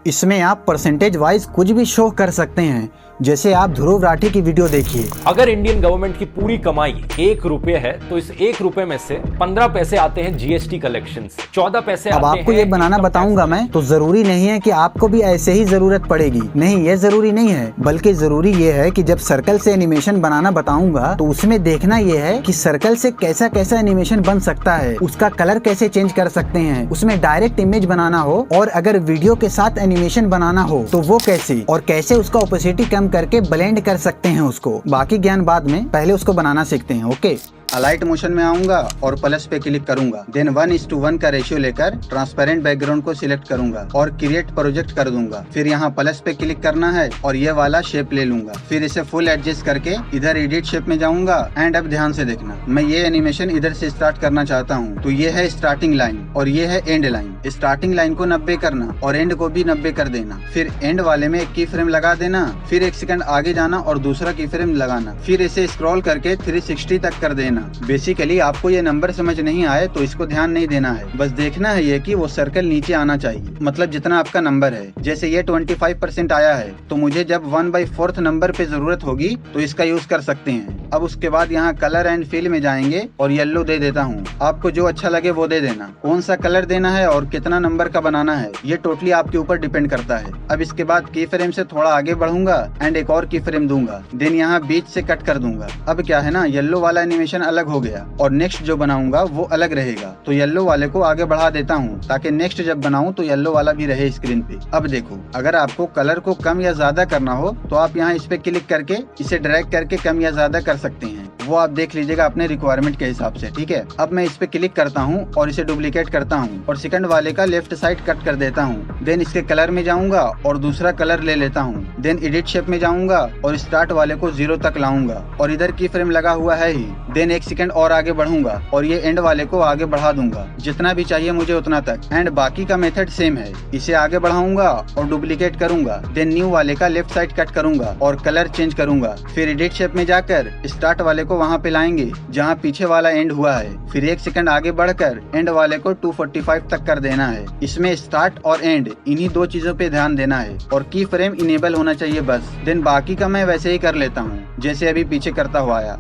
Speaker 1: इसमें आप परसेंटेज वाइज कुछ भी शो कर सकते हैं, जैसे आप ध्रुव राठी की वीडियो देखिए।
Speaker 2: अगर इंडियन गवर्नमेंट की पूरी कमाई 1 रुपए है, तो इस 1 रुपए में से 15 पैसे आते हैं जीएसटी कलेक्शंस, 14 पैसे
Speaker 1: अब आपको ये बनाना बताऊंगा मैं, तो जरूरी नहीं है कि आपको भी ऐसे ही जरूरत पड़ेगी। नहीं, ये जरूरी नहीं है, बल्कि जरूरी ये है कि जब सर्कल से एनिमेशन बनाना बताऊंगा तो उसमें देखना ये है कि सर्कल से कैसा कैसा एनिमेशन बन सकता है, उसका कलर कैसे चेंज कर सकते हैं, उसमें डायरेक्ट इमेज बनाना हो, और अगर वीडियो के साथ एनिमेशन बनाना हो तो वो कैसे, और कैसे उसका ओपेसिटी कम करके ब्लेंड कर सकते हैं उसको। बाकी ज्ञान बाद में, पहले उसको बनाना सीखते हैं। ओके, अलाइट मोशन में आऊंगा और प्लस पे क्लिक करूंगा। देन 1:1 का रेशियो लेकर ट्रांसपेरेंट बैकग्राउंड को सिलेक्ट करूंगा और क्रिएट प्रोजेक्ट कर दूंगा। फिर यहाँ प्लस पे क्लिक करना है और ये वाला शेप ले लूंगा। फिर इसे फुल एडजस्ट करके इधर एडिट शेप में जाऊंगा। एंड अब ध्यान से देखना, मैं ये एनिमेशन इधर से स्टार्ट करना चाहता हूँ, तो ये है स्टार्टिंग लाइन और ये है एंड लाइन। स्टार्टिंग लाइन को 90 करना और एंड को भी 90 कर देना। फिर एंड वाले में एक की फ्रेम लगा देना, फिर 1 सेकंड आगे जाना और दूसरा की फ्रेम लगाना, फिर इसे स्क्रॉल करके 360 तक कर देना। बेसिकली आपको ये नंबर समझ नहीं आए तो इसको ध्यान नहीं देना है, बस देखना है ये कि वो सर्कल नीचे आना चाहिए, मतलब जितना आपका नंबर है। जैसे ये 25% आया है, तो मुझे जब 1/4 नंबर पे जरूरत होगी तो इसका यूज कर सकते हैं। अब उसके बाद यहाँ कलर एंड फिल में जाएंगे और येलो दे देता हूँ। आपको जो अच्छा लगे वो दे देना। कौन सा कलर देना है और कितना नंबर का बनाना है, ये टोटली आपके ऊपर डिपेंड करता है। अब इसके बाद की फ्रेम से थोड़ा आगे बढ़ूंगा एंड एक और की फ्रेम दूंगा, देन यहाँ बीच से कट कर दूंगा। अब क्या है ना, येलो वाला एनिमेशन अलग हो गया और नेक्स्ट जो बनाऊंगा वो अलग रहेगा। तो येलो वाले को आगे बढ़ा देता हूँ ताकि नेक्स्ट जब बनाऊं तो येलो वाला भी रहे स्क्रीन पे। अब देखो, अगर आपको कलर को कम या ज्यादा करना हो तो आप यहाँ इस पे क्लिक करके इसे ड्रैग करके कम या ज्यादा कर सकते हैं, वो आप देख लीजिएगा अपने रिक्वायरमेंट के हिसाब से, ठीक है। अब मैं इस पे क्लिक करता हूँ और इसे डुप्लीकेट करता हूँ और सेकंड वाले का लेफ्ट साइड कट कर देता हूँ। देन इसके कलर में जाऊंगा और दूसरा कलर ले लेता हूँ। देन एडिट शेप में जाऊंगा और स्टार्ट वाले को 0 तक लाऊंगा और इधर की फ्रेम लगा हुआ है ही। देन 1 सेकंड और आगे बढ़ूंगा और ये एंड वाले को आगे बढ़ा दूंगा जितना भी चाहिए मुझे उतना तक। एंड बाकी का मेथड सेम है, इसे आगे बढ़ाऊंगा और डुप्लीकेट करूंगा। देन न्यू वाले का लेफ्ट साइड कट करूंगा और कलर चेंज करूंगा। फिर एडिट शेप में जाकर स्टार्ट वाले को वहाँ पे लाएंगे जहाँ पीछे वाला एंड हुआ है। फिर 1 सेकंड आगे बढ़कर एंड वाले को 245 तक कर देना है। इसमें स्टार्ट और एंड इन्हीं 2 चीजों पे ध्यान देना है और की फ्रेम इनेबल होना चाहिए बस। देन बाकी का मैं वैसे ही कर लेता हूँ जैसे अभी पीछे करता हुआ आया।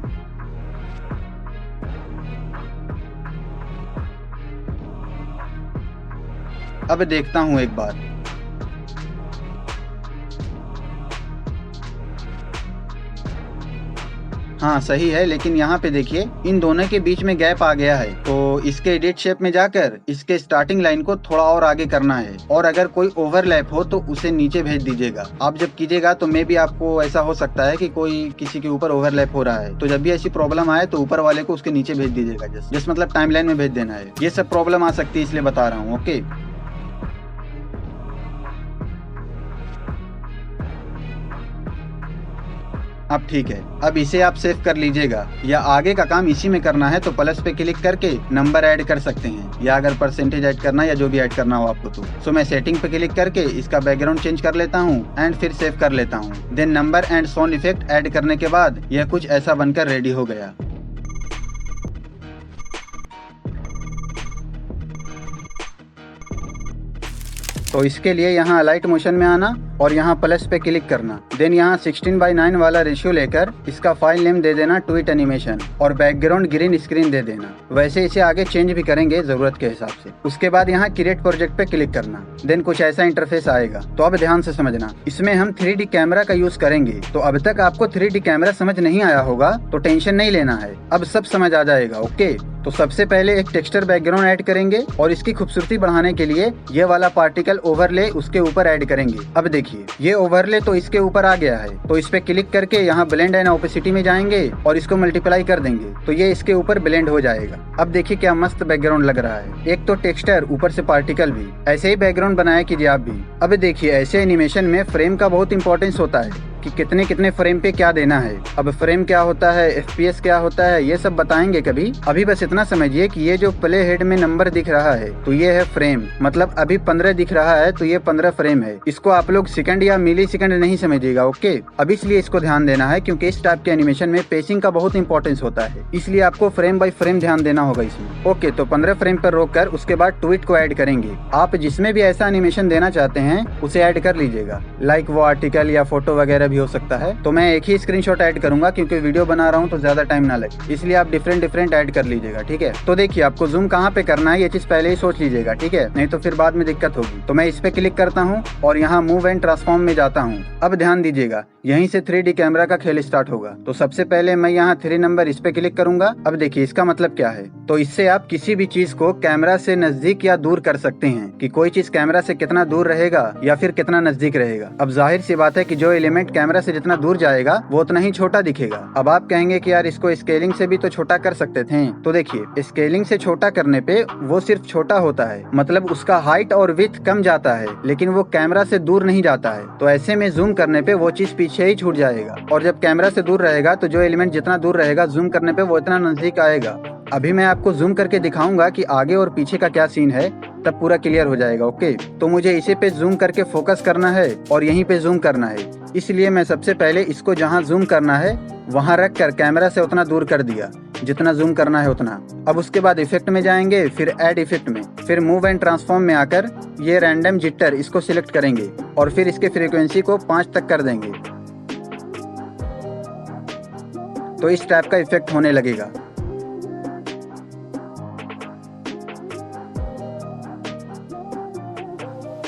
Speaker 1: अब देखता हूँ एक बार। हाँ सही है, लेकिन यहाँ पे देखिए इन दोनों के बीच में गैप आ गया है। तो इसके एडिट शेप में जाकर इसके स्टार्टिंग लाइन को थोड़ा और आगे करना है और अगर कोई ओवरलैप हो तो उसे नीचे भेज दीजिएगा। आप जब कीजिएगा तो मे भी आपको ऐसा हो सकता है कि कोई किसी के ऊपर ओवरलैप हो रहा है, तो जब भी ऐसी प्रॉब्लम आए तो ऊपर वाले को उसके नीचे भेज दीजिएगा। जस्ट मतलब टाइमलाइन में भेज देना है। ये सब प्रॉब्लम आ सकती है इसलिए बता रहा हूँ। ओके, अब ठीक है। अब इसे आप सेव कर लीजिएगा या आगे का काम इसी में करना है तो प्लस पे क्लिक करके नंबर ऐड कर सकते हैं या अगर परसेंटेज ऐड करना या जो भी ऐड करना हो आपको तो। सो मैं सेटिंग पे क्लिक करके इसका बैकग्राउंड चेंज कर लेता हूँ एंड फिर सेव कर लेता हूँ। Then number and sound effect add करने के बाद यह कुछ ऐसा बनकर रेडी हो गया। तो इसके लिए यहाँ अलाइट मोशन में आना और यहाँ प्लस पे क्लिक करना। देन यहाँ 16:9 वाला रेशियो लेकर इसका फाइल नेम दे देना ट्वीट एनिमेशन और बैकग्राउंड ग्रीन स्क्रीन दे देना। वैसे इसे आगे चेंज भी करेंगे जरूरत के हिसाब से। उसके बाद यहाँ क्रिएट प्रोजेक्ट पे क्लिक करना। देन कुछ ऐसा इंटरफेस आएगा। तो अब ध्यान से समझना, इसमें हम 3D कैमरा का यूज करेंगे। तो अब तक आपको 3D कैमरा समझ नहीं आया होगा तो टेंशन नहीं लेना है, अब सब समझ आ जाएगा। ओके, तो सबसे पहले एक टेक्सचर बैकग्राउंड ऐड करेंगे और इसकी खूबसूरती बढ़ाने के लिए ये वाला पार्टिकल ओवरले उसके ऊपर ऐड करेंगे। अब देखिए ये ओवरले तो इसके ऊपर आ गया है, तो इस पे क्लिक करके यहाँ ब्लेंड एंड ओपेसिटी में जाएंगे और इसको मल्टीप्लाई कर देंगे तो ये इसके ऊपर ब्लेंड हो जाएगा। अब देखिए क्या मस्त बैकग्राउंड लग रहा है, एक तो टेक्सचर ऊपर से पार्टिकल भी। ऐसे ही बैकग्राउंड बनाया कीजिए आप भी। अब देखिए ऐसे एनिमेशन में फ्रेम का बहुत इंपॉर्टेंस होता है कि कितने कितने फ्रेम पे क्या देना है। अब फ्रेम क्या होता है, FPS क्या होता है, ये सब बताएंगे कभी। अभी बस इतना समझिए कि ये जो प्ले हेड में नंबर दिख रहा है तो ये है फ्रेम, मतलब अभी 15 दिख रहा है तो ये 15 फ्रेम है। इसको आप लोग सेकंड या मिली सेकंड नहीं समझिएगा। ओके, अब इसलिए इसको ध्यान देना है क्योंकि इस टाइप के एनिमेशन में पेसिंग का बहुत इंपॉर्टेंस होता है, इसलिए आपको फ्रेम बाय फ्रेम ध्यान देना होगा इसमें। ओके, तो 15 फ्रेम पर रोक कर उसके बाद ट्वीट को ऐड करेंगे। आप जिसमें भी ऐसा एनिमेशन देना चाहते हैं उसे ऐड कर लीजिएगा, लाइक वो आर्टिकल या फोटो वगैरह भी हो सकता है। तो मैं एक ही स्क्रीनशॉट ऐड करूंगा क्योंकि वीडियो बना रहा हूं तो ज्यादा टाइम ना लगे, इसलिए आप डिफरेंट ऐड कर लीजिएगा। ठीक है, तो देखिए आपको जूम कहाँ पे करना है ये चीज पहले ही सोच लीजिएगा, ठीक है, नहीं तो फिर बाद में दिक्कत होगी। तो मैं इस पे क्लिक करता हूँ और यहाँ मूव एंड ट्रांसफॉर्म में जाता हूँ। अब ध्यान दीजिएगा यहीं से 3D कैमरा का खेल स्टार्ट होगा। तो सबसे पहले मैं यहाँ 3 नंबर इस पे क्लिक करूंगा। अब देखिए इसका मतलब क्या है, तो इससे आप किसी भी चीज को कैमरा से नजदीक या दूर कर सकते हैं कि कोई चीज कैमरा से कितना दूर रहेगा या फिर कितना नजदीक रहेगा। अब जाहिर सी बात है कि जो एलिमेंट कैमरा से जितना दूर जाएगा वो उतना ही छोटा दिखेगा। अब आप कहेंगे कि यार इसको स्केलिंग से भी तो छोटा कर सकते थे। तो देखिए स्केलिंग से छोटा करने पे वो सिर्फ छोटा होता है, मतलब उसका हाइट और विड्थ कम जाता है, लेकिन वो कैमरा से दूर नहीं जाता है। तो ऐसे में जूम करने पे वो चीज पीछे ही छूट जाएगा और जब कैमरा से दूर रहेगा तो जो एलिमेंट जितना दूर रहेगा जूम करने पे वो इतना नजदीक आएगा। अभी मैं आपको जूम करके दिखाऊंगा कि आगे और पीछे का क्या सीन है, तब पूरा क्लियर हो जाएगा। ओके, तो मुझे इसी पे जूम करके फोकस करना है और यहीं पे जूम करना है, इसलिए मैं सबसे पहले इसको जहां जूम करना है वहां रख कर कैमरा से उतना दूर कर दिया जितना जूम करना है उतना। अब उसके बाद इफेक्ट में जाएंगे, फिर ऐड इफेक्ट में, फिर मूव एंड ट्रांसफॉर्म में आकर ये रैंडम जिटर इसको सिलेक्ट करेंगे और फिर इसके फ्रीक्वेंसी को 5 तक कर देंगे। तो इस टाइप का इफेक्ट होने लगेगा।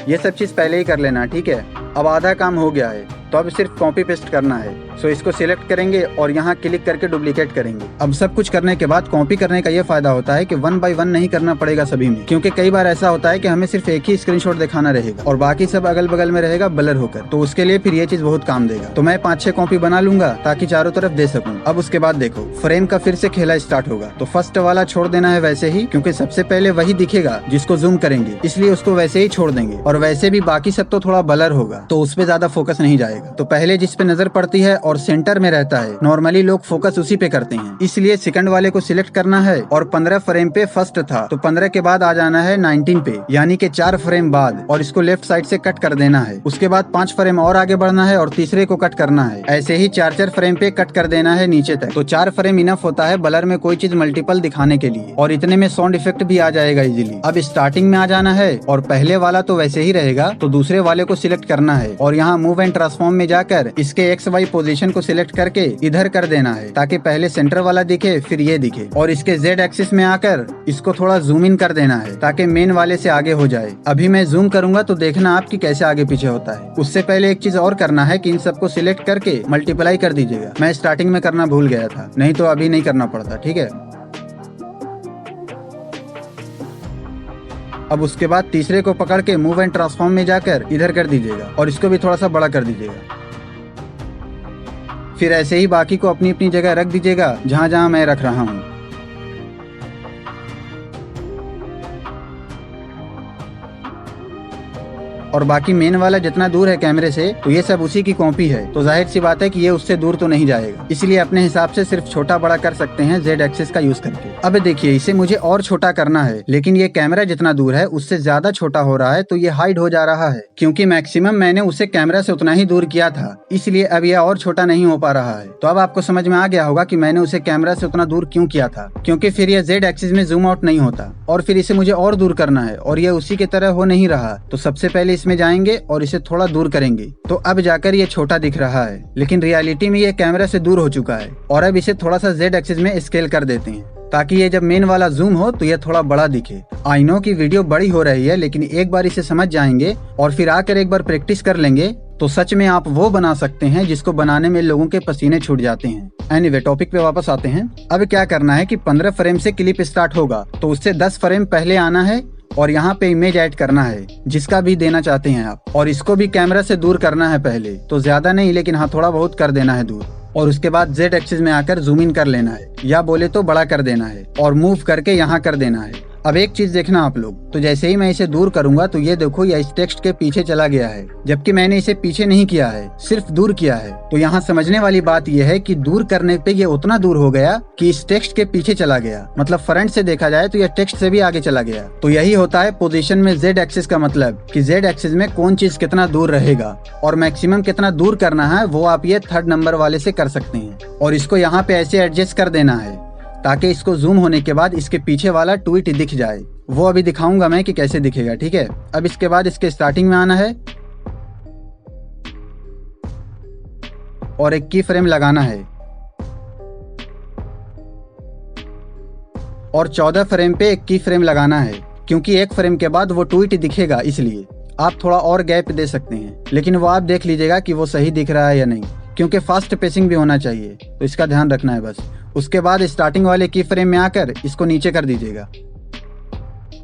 Speaker 1: ये सब चीज पहले ही कर लेना, ठीक है। अब आधा काम हो गया है। तो अब सिर्फ कॉपी पेस्ट करना है। सो इसको सिलेक्ट करेंगे और यहाँ क्लिक करके डुप्लीकेट करेंगे। अब सब कुछ करने के बाद कॉपी करने का ये फायदा होता है कि 1 बाय 1 नहीं करना पड़ेगा सभी में, क्योंकि कई बार ऐसा होता है कि हमें सिर्फ एक ही स्क्रीनशॉट दिखाना रहेगा और बाकी सब अगल बगल में रहेगा ब्लर होकर। तो उसके लिए फिर ये चीज बहुत काम देगा। तो मैं 5-6 कॉपी बना लूंगा ताकि चारों तरफ दे सकूं। अब उसके बाद देखो फ्रेम का फिर से खेला स्टार्ट होगा। तो फर्स्ट वाला छोड़ देना है वैसे ही, क्योंकि सबसे पहले वही दिखेगा जिसको जूम करेंगे, इसलिए उसको वैसे ही छोड़ देंगे। और वैसे भी बाकी सब तो थोड़ा ब्लर होगा, तो उस पे ज्यादा फोकस नहीं जाएगा। तो पहले जिस पे नजर पड़ती है और सेंटर में रहता है, नॉर्मली लोग फोकस उसी पे करते हैं, इसलिए सेकंड वाले को सिलेक्ट करना है। और 15 फ्रेम पे फर्स्ट था, तो 15 के बाद आ जाना है 19 पे, यानी कि 4 फ्रेम बाद, और इसको लेफ्ट साइड से कट कर देना है। उसके बाद 5 फ्रेम और आगे बढ़ना है और तीसरे को कट करना है। ऐसे ही 4-4 फ्रेम पे कट कर देना है नीचे तक। तो 4 फ्रेम इनफ होता है ब्लर में कोई चीज मल्टीपल दिखाने के लिए, और इतने में साउंड इफेक्ट भी आ जाएगा इजीली। अब स्टार्टिंग में आ जाना है और पहले वाला तो वैसे ही रहेगा, तो दूसरे वाले को सिलेक्ट करना है और यहाँ मूव एंड ट्रांसफॉर्म में जाकर इसके XY पोजीशन को सिलेक्ट करके इधर कर देना है, ताकि पहले सेंटर वाला दिखे फिर ये दिखे। और इसके Z एक्सिस में आकर इसको थोड़ा जूम इन कर देना है ताकि मेन वाले से आगे हो जाए। अभी मैं जूम करूंगा तो देखना आपकी कैसे आगे पीछे होता है। उससे पहले एक चीज और करना है कि इन सबको सिलेक्ट करके मल्टीप्लाई कर दीजिएगा। मैं स्टार्टिंग में करना भूल गया था, नहीं तो अभी नहीं करना पड़ता, ठीक है। अब उसके बाद तीसरे को पकड़ के मूव एंड ट्रांसफॉर्म में जाकर इधर कर दीजिएगा और इसको भी थोड़ा सा बड़ा कर दीजिएगा। फिर ऐसे ही बाकी को अपनी अपनी जगह रख दीजिएगा जहां जहां मैं रख रहा हूं। और बाकी मेन वाला जितना दूर है कैमरे से, तो ये सब उसी की कॉपी है, तो जाहिर सी बात है कि ये उससे दूर तो नहीं जाएगा, इसलिए अपने हिसाब से सिर्फ छोटा बड़ा कर सकते हैं Z एक्सिस का यूज करके। अब देखिए इसे मुझे और छोटा करना है, लेकिन ये कैमरा जितना दूर है उससे ज्यादा छोटा हो रहा है, तो ये हाइड हो जा रहा है, क्योंकि मैक्सिमम मैंने उसे कैमरा से उतना ही दूर किया था, इसलिए अब यह और छोटा नहीं हो पा रहा है। तो अब आपको समझ में आ गया होगा कि मैंने उसे कैमरा से उतना दूर क्यों किया था, क्योंकि फिर यह Z एक्सिस में जूम आउट नहीं होता। और फिर इसे मुझे और दूर करना है और यह उसी की तरह हो नहीं रहा, तो सबसे पहले इसमें जाएंगे और इसे थोड़ा दूर करेंगे, तो अब जाकर ये छोटा दिख रहा है, लेकिन रियलिटी में ये कैमरा से दूर हो चुका है। और अब इसे थोड़ा सा Z एक्सिस में स्केल कर देते हैं, ताकि ये जब मेन वाला जूम हो तो ये थोड़ा बड़ा दिखे। आई नो की वीडियो बड़ी हो रही है, लेकिन एक बार इसे समझ जाएंगे और फिर आकर एक बार प्रैक्टिस कर लेंगे तो सच में आप वो बना सकते हैं जिसको बनाने में लोगों के पसीने छूट जाते हैं। एनीवे टॉपिक पे वापस आते हैं। अब क्या करना है कि 15 फ्रेम से क्लिप स्टार्ट होगा, तो उससे 10 फ्रेम पहले आना है और यहाँ पे इमेज ऐड करना है जिसका भी देना चाहते हैं आप, और इसको भी कैमरा से दूर करना है पहले, तो ज्यादा नहीं लेकिन हाँ थोड़ा बहुत कर देना है दूर। और उसके बाद Z एक्सिस में आकर जूम इन कर लेना है, या बोले तो बड़ा कर देना है और मूव करके यहाँ कर देना है। अब एक चीज देखना आप लोग, तो जैसे ही मैं इसे दूर करूंगा तो ये देखो यह इस टेक्स्ट के पीछे चला गया है, जबकि मैंने इसे पीछे नहीं किया है, सिर्फ दूर किया है। तो यहाँ समझने वाली बात यह है कि दूर करने पे ये उतना दूर हो गया कि इस टेक्स्ट के पीछे चला गया, मतलब फ्रंट से देखा जाए तो यह टेक्स्ट से भी आगे चला गया। तो यही होता है पोजीशन में Z एक्सिस का मतलब, कि Z एक्सिस में कौन चीज कितना दूर रहेगा और मैक्सिमम कितना दूर करना है वो आप ये 3rd नंबर वाले से कर सकते हैं। और इसको यहाँ पे ऐसे एडजस्ट कर देना है ताकि इसको जूम होने के बाद इसके पीछे वाला ट्वीट दिख जाए। वो अभी दिखाऊंगा मैं कि कैसे दिखेगा, ठीक है। अब इसके बाद इसके स्टार्टिंग में आना है और एक की फ्रेम लगाना है और 14 फ्रेम पे एक की फ्रेम लगाना है, क्योंकि एक फ्रेम के बाद वो ट्वीट दिखेगा, इसलिए आप थोड़ा और गैप दे सकते हैं, लेकिन वो आप देख लीजिएगा कि वो सही दिख रहा है या नहीं, क्योंकि फास्ट पेसिंग भी होना चाहिए, तो इसका ध्यान रखना है बस। उसके बाद स्टार्टिंग वाले की फ्रेम में आकर इसको नीचे कर दीजिएगा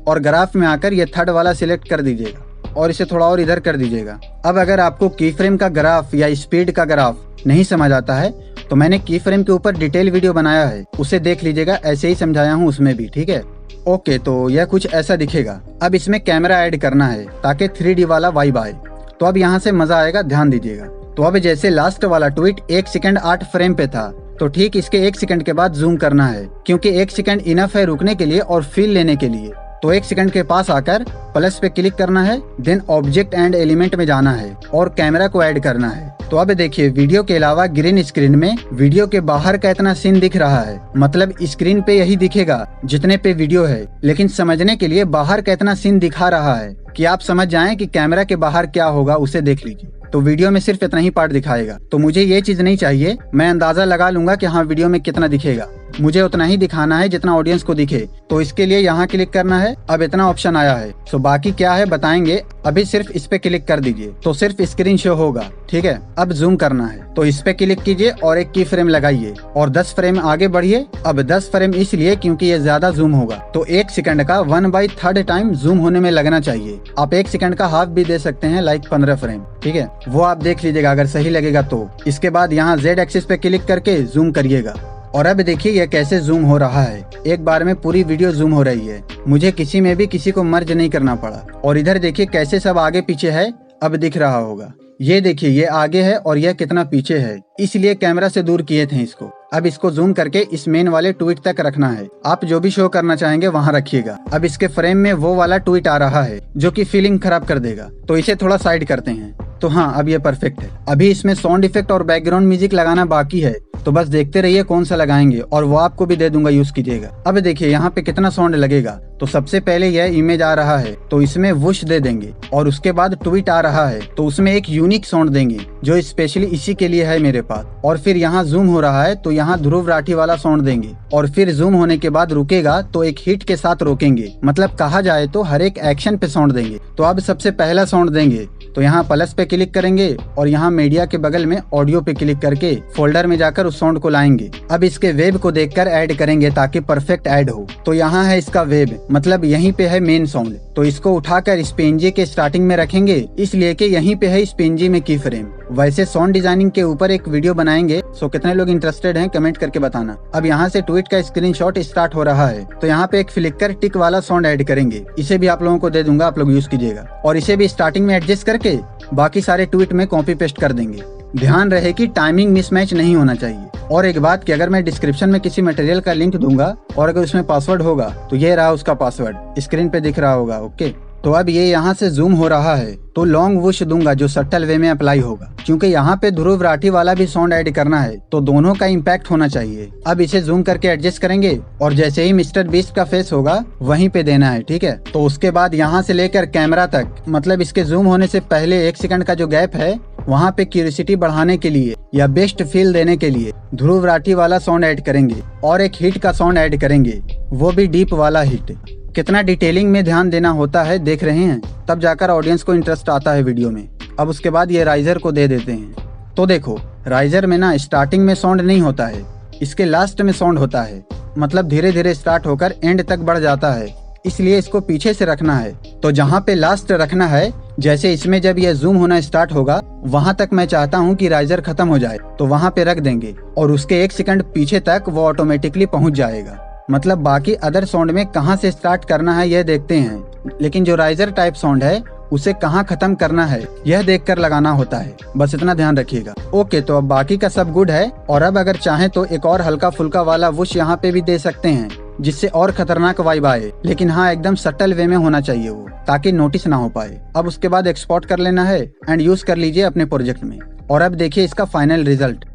Speaker 1: और ग्राफ में आकर ये 3rd वाला सिलेक्ट कर दीजिएगा और इसे थोड़ा और इधर कर दीजिएगा। अब अगर आपको की फ्रेम का ग्राफ या स्पीड का ग्राफ नहीं समझ आता है तो मैंने की फ्रेम के ऊपर डिटेल वीडियो बनाया है, उसे देख लीजिएगा, ऐसे ही समझाया हूँ उसमें भी, ठीक है। ओके, तो यह कुछ ऐसा दिखेगा। अब इसमें कैमरा ऐड करना है ताकि 3D वाला वाइब आए, तो अब यहाँ से मजा आएगा, ध्यान दीजिएगा। तो अब जैसे लास्ट वाला ट्वीट 1 सेकंड 8 फ्रेम पे था, तो ठीक इसके 1 सेकंड के बाद जूम करना है, क्योंकि 1 सेकंड इनफ है रुकने के लिए और फील लेने के लिए। तो 1 सेकंड के पास आकर प्लस पे क्लिक करना है, देन ऑब्जेक्ट एंड एलिमेंट में जाना है और कैमरा को ऐड करना है। तो अब देखिए वीडियो के अलावा ग्रीन स्क्रीन में वीडियो के बाहर का इतना सीन दिख रहा है, मतलब स्क्रीन पे यही दिखेगा जितने पे वीडियो है, लेकिन समझने के लिए बाहर का इतना सीन दिखा रहा है कि आप समझ जाएं कि कैमरा के बाहर क्या होगा, उसे देख लीजिए। तो वीडियो में सिर्फ इतना ही पार्ट दिखाएगा। तो मुझे ये चीज नहीं चाहिए, मैं अंदाजा लगा लूंगा कि हाँ वीडियो में कितना दिखेगा, मुझे उतना ही दिखाना है जितना ऑडियंस को दिखे। तो इसके लिए यहाँ क्लिक करना है। अब इतना ऑप्शन आया है, तो बाकी क्या है बताएंगे। अभी सिर्फ इस पे क्लिक कर दीजिए तो सिर्फ स्क्रीन शो होगा, ठीक है। अब जूम करना है तो इस पे क्लिक कीजिए और एक की फ्रेम लगाइए और 10 फ्रेम आगे बढ़िए। अब 10 फ्रेम इसलिए क्योंकि ये ज्यादा जूम होगा, तो 1 सेकंड का 1/3 टाइम जूम होने में लगना चाहिए। आप 1 सेकंड का हाफ भी दे सकते हैं, लाइक 15 फ्रेम, ठीक है। वो आप देख लीजिएगा अगर सही लगेगा तो। इसके बाद यहाँ Z एक्सिस पे क्लिक करके जूम करिएगा और अब देखिए यह कैसे जूम हो रहा है। एक बार में पूरी वीडियो जूम हो रही है, मुझे किसी में भी किसी को मर्ज नहीं करना पड़ा। और इधर देखिए कैसे सब आगे पीछे है, अब दिख रहा होगा। ये देखिए ये आगे है और यह कितना पीछे है, इसलिए कैमरा से दूर किए थे इसको। अब इसको जूम करके इस मेन वाले ट्वीट तक रखना है। आप जो भी शो करना चाहेंगे वहाँ रखिएगा। अब इसके फ्रेम में वो वाला ट्वीट आ रहा है जो कि फीलिंग खराब कर देगा, तो इसे थोड़ा साइड करते हैं। तो हाँ, अब ये परफेक्ट है। अभी इसमें साउंड इफेक्ट और बैकग्राउंड म्यूजिक लगाना बाकी है, तो बस देखते रहिए कौन सा लगाएंगे और वो आपको भी दे दूंगा, यूज कीजिएगा। अब देखिए यहाँ पे कितना साउंड लगेगा। तो सबसे पहले यह इमेज आ रहा है तो इसमें वुश दे देंगे और उसके बाद ट्वीट आ रहा है तो उसमें एक यूनिक साउंड देंगे जो स्पेशली इसी के लिए है मेरे पास। और फिर यहाँ जूम हो रहा है तो यहाँ ध्रुव राठी वाला साउंड देंगे और फिर जूम होने के बाद रुकेगा तो एक हिट के साथ रोकेंगे, मतलब कहा जाए तो हर एक एक्शन पे साउंड देंगे। तो अब सबसे पहला साउंड देंगे तो यहाँ प्लस पे क्लिक करेंगे और यहाँ मीडिया के बगल में ऑडियो पे क्लिक करके फोल्डर में जाकर उस साउंड को लाएंगे। अब इसके वेब को देखकर ऐड करेंगे ताकि परफेक्ट ऐड हो। तो यहाँ है इसका वेब, मतलब यहीं पे है मेन साउंड। तो इसको उठाकर इस पेंजी के स्टार्टिंग में रखेंगे, इसलिए कि यहीं पे है इस पेंजी में की फ्रेम। वैसे साउंड डिजाइनिंग के ऊपर एक वीडियो बनाएंगे, सो कितने लोग इंटरेस्टेड हैं कमेंट करके बताना। अब यहाँ से ट्वीट का स्क्रीनशॉट स्टार्ट हो रहा है तो यहाँ पे एक फ्लिकर टिक वाला साउंड ऐड करेंगे, इसे भी आप लोगों को दे दूंगा, आप लोग यूज कीजिएगा। और इसे भी स्टार्टिंग में एडजस्ट करके बाकी सारे ट्वीट में कॉपी पेस्ट कर देंगे। ध्यान रहे कि टाइमिंग मिसमैच नहीं होना चाहिए। और एक बात कि अगर मैं डिस्क्रिप्शन में किसी मटेरियल का लिंक दूंगा और अगर उसमें पासवर्ड होगा तो ये रहा उसका पासवर्ड, स्क्रीन पे दिख रहा होगा, ओके। तो अब ये यहाँ से जूम हो रहा है तो लॉन्ग वुश दूंगा जो सटल वे में अप्लाई होगा, क्योंकि यहाँ पे ध्रुव राठी वाला भी साउंड ऐड करना है तो दोनों का इम्पैक्ट होना चाहिए। अब इसे जूम करके एडजस्ट करेंगे और जैसे ही मिस्टर बीस्ट का फेस होगा वहीं पे देना है, ठीक है। तो उसके बाद यहाँ से लेकर कैमरा तक, मतलब इसके जूम होने से पहले 1 सेकंड का जो गैप है वहाँ पे क्यूरियोसिटी बढ़ाने के लिए या बेस्ट फील देने के लिए ध्रुव राठी वाला साउंड ऐड करेंगे और एक हिट का साउंड ऐड करेंगे, वो भी डीप वाला हिट। कितना डिटेलिंग में ध्यान देना होता है देख रहे हैं, तब जाकर ऑडियंस को इंटरेस्ट आता है वीडियो में। अब उसके बाद ये राइजर को दे देते हैं। तो देखो राइजर में ना स्टार्टिंग में साउंड नहीं होता है, इसके लास्ट में साउंड होता है, मतलब धीरे धीरे स्टार्ट होकर एंड तक बढ़ जाता है, इसलिए इसको पीछे से रखना है। तो जहाँ पे लास्ट रखना है, जैसे इसमें जब ये जूम होना स्टार्ट होगा वहां तक मैं चाहता हूँ कि राइजर खत्म हो जाए तो वहां पे रख देंगे और उसके 1 सेकंड पीछे तक वो ऑटोमेटिकली पहुंच जाएगा। मतलब बाकी अदर साउंड में कहाँ से स्टार्ट करना है यह देखते हैं, लेकिन जो राइजर टाइप साउंड है उसे कहाँ खत्म करना है यह देखकर लगाना होता है, बस इतना ध्यान रखिएगा। ओके, तो अब बाकी का सब गुड है। और अब अगर चाहें तो एक और हल्का फुल्का वाला वुश यहाँ पे भी दे सकते हैं जिससे और खतरनाक वाइब आए, लेकिन हाँ एकदम सटल वे में होना चाहिए वो, ताकि नोटिस ना हो पाए। अब उसके बाद एक्सपोर्ट कर लेना है एंड यूज कर लीजिए अपने प्रोजेक्ट में। और अब देखिए इसका फाइनल रिजल्ट।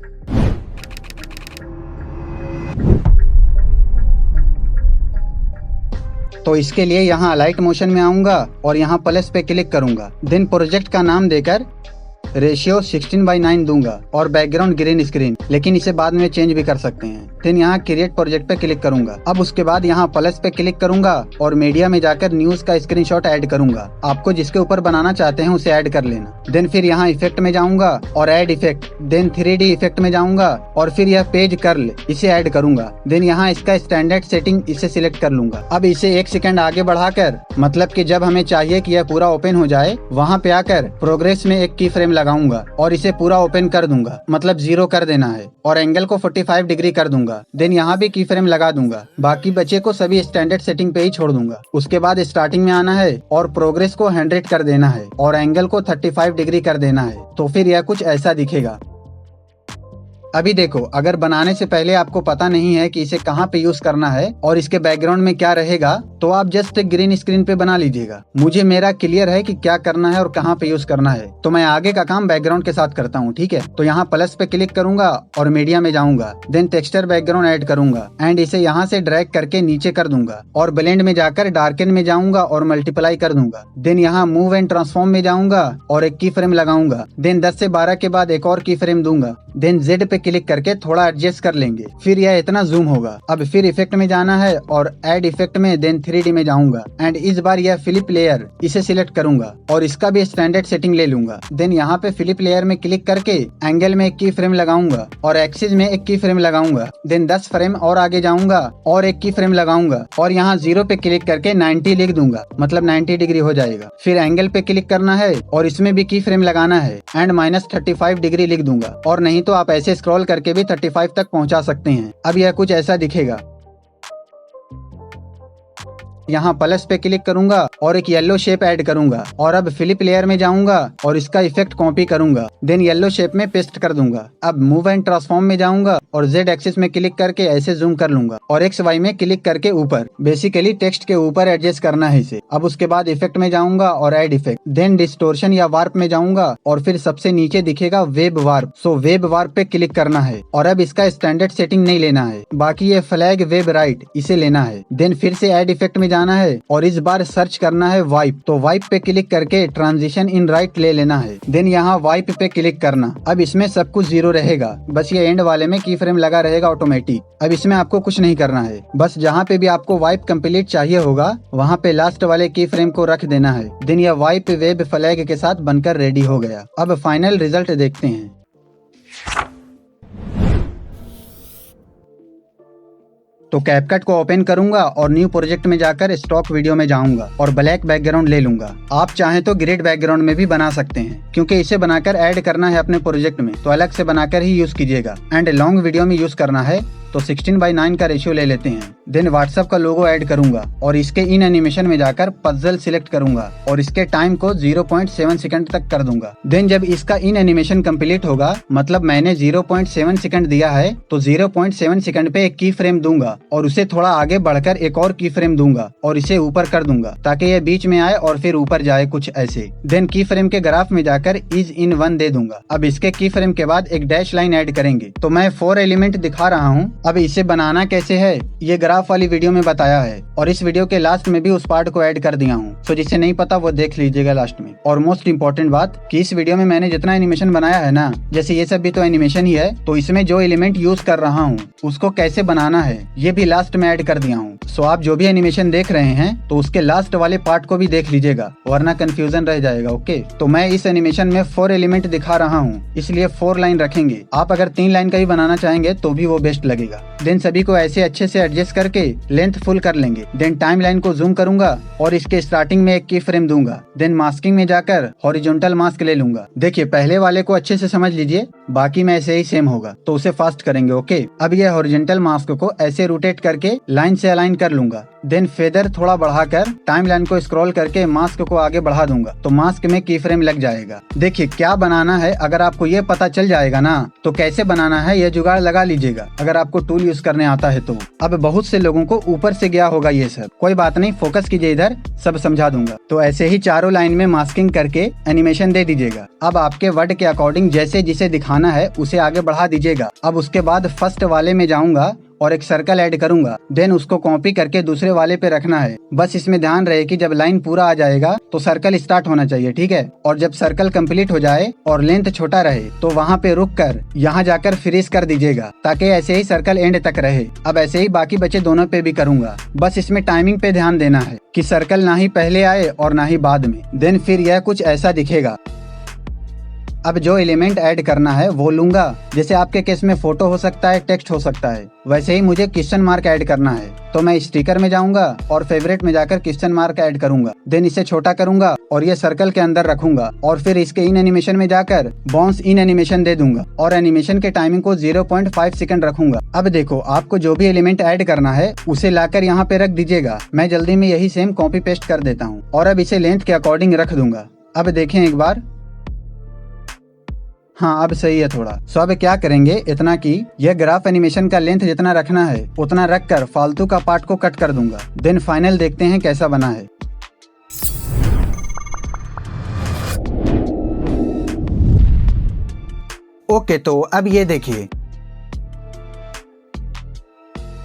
Speaker 1: तो इसके लिए यहाँ अलाइट मोशन में आऊंगा और यहाँ प्लस पे क्लिक करूंगा, देन प्रोजेक्ट का नाम देकर रेशियो 16:9 दूंगा और बैकग्राउंड ग्रीन स्क्रीन, लेकिन इसे बाद में चेंज भी कर सकते हैं। देन यहाँ क्रिएट प्रोजेक्ट पे क्लिक करूंगा। अब उसके बाद यहाँ प्लस पे क्लिक करूंगा और मीडिया में जाकर न्यूज का स्क्रीनशॉट ऐड करूंगा। आपको जिसके ऊपर बनाना चाहते हैं उसे ऐड कर लेना। देन फिर यहाँ इफेक्ट में जाऊंगा और add effect, then 3D effect में जाऊंगा और फिर यह पेज कर्ल इसे ऐड करूंगा। देन यहाँ इसका स्टैंडर्ड सेटिंग इसे सिलेक्ट कर लूंगा। अब इसे 1 सेकंड आगे बढ़ाकर, मतलब कि जब हमें चाहिए कि यह पूरा ओपन हो जाए वहाँ पे आकर प्रोग्रेस में एक की फ्रेम लगाऊंगा और इसे पूरा ओपन कर दूंगा, मतलब 0 कर देना है और एंगल को 45 डिग्री कर दूंगा। देन यहाँ भी की फ्रेम लगा दूंगा, बाकी बचे को सभी स्टैंडर्ड सेटिंग पे ही छोड़ दूंगा। उसके बाद स्टार्टिंग में आना है और प्रोग्रेस को 100 कर देना है और एंगल को 35 डिग्री कर देना है, तो फिर यह कुछ ऐसा दिखेगा। अभी देखो, अगर बनाने से पहले आपको पता नहीं है कि इसे कहाँ पे यूज करना है और इसके बैकग्राउंड में क्या रहेगा, तो आप जस्ट एक ग्रीन स्क्रीन पे बना लीजिएगा। मुझे मेरा क्लियर है कि क्या करना है और कहाँ पे यूज करना है, तो मैं आगे का काम बैकग्राउंड के साथ करता हूँ, ठीक है। तो यहाँ प्लस पे क्लिक करूंगा और मीडिया में जाऊंगा, देन टेक्सचर बैकग्राउंड ऐड करूंगा एंड इसे यहाँ से ड्रैग करके नीचे कर दूंगा और ब्लेंड में जाकर डार्कन में जाऊंगा और मल्टीप्लाई कर दूंगा। देन यहाँ मूव एंड ट्रांसफॉर्म में जाऊंगा और एक की फ्रेम लगाऊंगा। देन 10 से 12 के बाद एक और की फ्रेम दूंगा। देन Z पे क्लिक करके थोड़ा एडजस्ट कर लेंगे, फिर यह इतना जूम होगा। अब फिर इफेक्ट में जाना है और ऐड इफेक्ट में, देन 3D में जाऊंगा एंड इस बार यह फिलिप लेयर इसे सिलेक्ट करूंगा और इसका भी स्टैंडर्ड सेटिंग ले लूंगा। देन यहाँ पे फिलिप लेयर में क्लिक करके एंगल में एक की फ्रेम लगाऊंगा और एक्सिस में एक की फ्रेम लगाऊंगा। देन 10 फ्रेम और आगे जाऊंगा और एक की फ्रेम लगाऊंगा और यहाँ 0 पे क्लिक करके 90 लिख दूंगा, मतलब 90 डिग्री हो जाएगा। फिर एंगल पे क्लिक करना है और इसमें भी की फ्रेम लगाना है एंड -35 डिग्री लिख दूंगा, और नहीं तो आप ऐसे स्क्रॉल करके भी 35 तक पहुंचा सकते हैं। अब यह कुछ ऐसा दिखेगा। यहाँ प्लस पे क्लिक करूंगा और एक येलो शेप ऐड करूंगा और अब फिलिप लेयर में जाऊंगा और इसका इफेक्ट कॉपी करूंगा। देन येलो शेप में पेस्ट कर दूंगा। अब मूव एंड ट्रांसफॉर्म में जाऊंगा और Z एक्सिस में क्लिक करके ऐसे जूम कर लूंगा और XY में क्लिक करके ऊपर, बेसिकली टेक्स्ट के ऊपर एडजस्ट करना है इसे। अब उसके बाद इफेक्ट में जाऊंगा और ऐड इफेक्ट, देन डिस्टोर्शन या वार्प में जाऊंगा और फिर सबसे नीचे दिखेगा web warp. So web warp पे क्लिक करना है और अब इसका स्टैंडर्ड सेटिंग नहीं लेना है, बाकी ये फ्लैग वेब राइट इसे लेना है। देन फिर से ऐड इफेक्ट में जाना है और इस बार सर्च करना है वाइप, तो वाइप पे क्लिक करके ट्रांजिशन इन राइट ले लेना है। देन यहाँ वाइप पे क्लिक करना। अब इसमें सब कुछ 0 रहेगा, बस ये एंड वाले में की फ्रेम लगा रहेगा ऑटोमेटिक। अब इसमें आपको कुछ नहीं करना है, बस जहाँ पे भी आपको वाइप कंप्लीट चाहिए होगा वहाँ पे लास्ट वाले की फ्रेम को रख देना है। देन यह वाइप वेब फ्लैग के साथ बनकर रेडी हो गया। अब फाइनल रिजल्ट देखते हैं। तो कैपकट को ओपन करूंगा और न्यू प्रोजेक्ट में जाकर स्टॉक वीडियो में जाऊंगा और ब्लैक बैकग्राउंड ले लूंगा। आप चाहें तो ग्रेड बैकग्राउंड में भी बना सकते हैं, क्योंकि इसे बनाकर ऐड करना है अपने प्रोजेक्ट में, तो अलग से बनाकर ही यूज कीजिएगा। एंड लॉन्ग वीडियो में यूज करना है तो 16:9 का रेशियो ले लेते हैं। देन व्हाट्सएप का लोगो ऐड करूंगा और इसके इन एनिमेशन में जाकर पजल सिलेक्ट करूंगा और इसके टाइम को 0.7 सेकंड तक कर दूंगा। देन जब इसका इन एनिमेशन कंप्लीट होगा, मतलब मैंने 0.7 सेकंड दिया है, तो 0.7 सेकंड पे एक की फ्रेम दूंगा और उसे थोड़ा आगे बढ़कर एक और की फ्रेम दूंगा और इसे ऊपर कर दूंगा ताकि ये बीच में आए और फिर ऊपर जाए कुछ ऐसे। देन की फ्रेम के ग्राफ में जाकर इज इन 1 दे दूंगा। अब इसके की फ्रेम के बाद एक डैश लाइन ऐड करेंगे। तो मैं 4 एलिमेंट दिखा रहा हूँ। अब इसे बनाना कैसे है ये ग्राफ वाली वीडियो में बताया है और इस वीडियो के लास्ट में भी उस पार्ट को ऐड कर दिया हूँ, तो जिसे नहीं पता वो देख लीजिएगा लास्ट में। और मोस्ट इम्पोर्टेंट बात कि इस वीडियो में मैंने जितना एनिमेशन बनाया है ना, जैसे ये सब भी तो एनिमेशन ही है, तो इसमें जो एलिमेंट यूज कर रहा हूँ उसको कैसे बनाना है ये भी लास्ट में ऐड कर दिया हूँ। सो आप जो भी एनिमेशन देख रहे हैं तो उसके लास्ट वाले पार्ट को भी देख लीजिएगा, वरना कंफ्यूजन रह जाएगा। ओके, तो मैं इस एनिमेशन में 4 एलिमेंट दिखा रहा हूँ, इसलिए 4 लाइन रखेंगे। आप अगर 3 लाइन का ही बनाना चाहेंगे तो भी वो बेस्ट लगेगा। देन सभी को ऐसे अच्छे से एडजस्ट करके लेंथ फुल कर लेंगे। देन टाइम लाइन को जूम करूंगा और इसके स्टार्टिंग में एक की फ्रेम दूंगा। देन मास्किंग में जाकर हॉरिजॉन्टल मास्क ले लूंगा। देखिए पहले वाले को अच्छे से समझ लीजिए, बाकी में ऐसे ही सेम होगा, तो उसे फास्ट करेंगे। ओके, अब ये हॉरिजॉन्टल मास्क को ऐसे रोटेट करके लाइन से अलाइन कर लूंगा। देन फेदर थोड़ा बढ़ाकर टाइम लाइन को स्क्रॉल करके मास्क को आगे बढ़ा दूंगा, तो मास्क में की फ्रेम लग जाएगा। देखिए क्या बनाना है, अगर आपको ये पता चल जाएगा ना तो कैसे बनाना है ये जुगाड़ लगा लीजिएगा, अगर आपको टूल यूज करने आता है तो। अब बहुत से लोगों को ऊपर से गया होगा ये सब, कोई बात नहीं, फोकस कीजिए इधर, सब समझा दूंगा। तो ऐसे ही चारों लाइन में मास्किंग करके एनिमेशन दे दीजिएगा। अब आपके वर्ड के अकॉर्डिंग जैसे जिसे दिखाना है उसे आगे बढ़ा दीजिएगा। अब उसके बाद फर्स्ट वाले में जाऊंगा और एक सर्कल ऐड करूंगा। देन उसको कॉपी करके दूसरे वाले पे रखना है। बस इसमें ध्यान रहे कि जब लाइन पूरा आ जाएगा तो सर्कल स्टार्ट होना चाहिए, ठीक है। और जब सर्कल कंप्लीट हो जाए और लेंथ छोटा रहे तो वहाँ पे रुक कर यहाँ जाकर फ्रीज कर दीजिएगा, ताकि ऐसे ही सर्कल एंड तक रहे। अब ऐसे ही बाकी बचे दोनों पे भी करूंगा। बस इसमें टाइमिंग पे ध्यान देना है कि सर्कल ना ही पहले आए और ना ही बाद में। देन फिर यह कुछ ऐसा दिखेगा। अब जो एलिमेंट ऐड करना है वो लूंगा, जैसे आपके केस में फोटो हो सकता है, टेक्स्ट हो सकता है, वैसे ही मुझे क्वेश्चन मार्क ऐड करना है। तो मैं स्टिकर में जाऊंगा और फेवरेट में जाकर क्वेश्चन मार्क ऐड करूंगा। देन इसे छोटा करूंगा और ये सर्कल के अंदर रखूंगा और फिर इसके इन एनिमेशन में जाकर बाउंस इन एनिमेशन दे दूंगा और एनिमेशन के टाइमिंग को 0.5 सेकंड रखूंगा। अब देखो आपको जो भी एलिमेंट ऐड करना है उसे लाकर यहाँ पे रख दीजिएगा। मैं जल्दी में यही सेम कॉपी पेस्ट कर देता हूँ और अब इसे लेंथ के अकॉर्डिंग रख दूंगा। अब देखें एक बार, हाँ अब सही है थोड़ा। सो अब क्या करेंगे, इतना कि यह ग्राफ एनिमेशन का लेंथ जितना रखना है उतना रख कर फालतू का पार्ट को कट कर दूंगा। देन फाइनल देखते हैं कैसा बना है। ओके तो अब ये देखिए,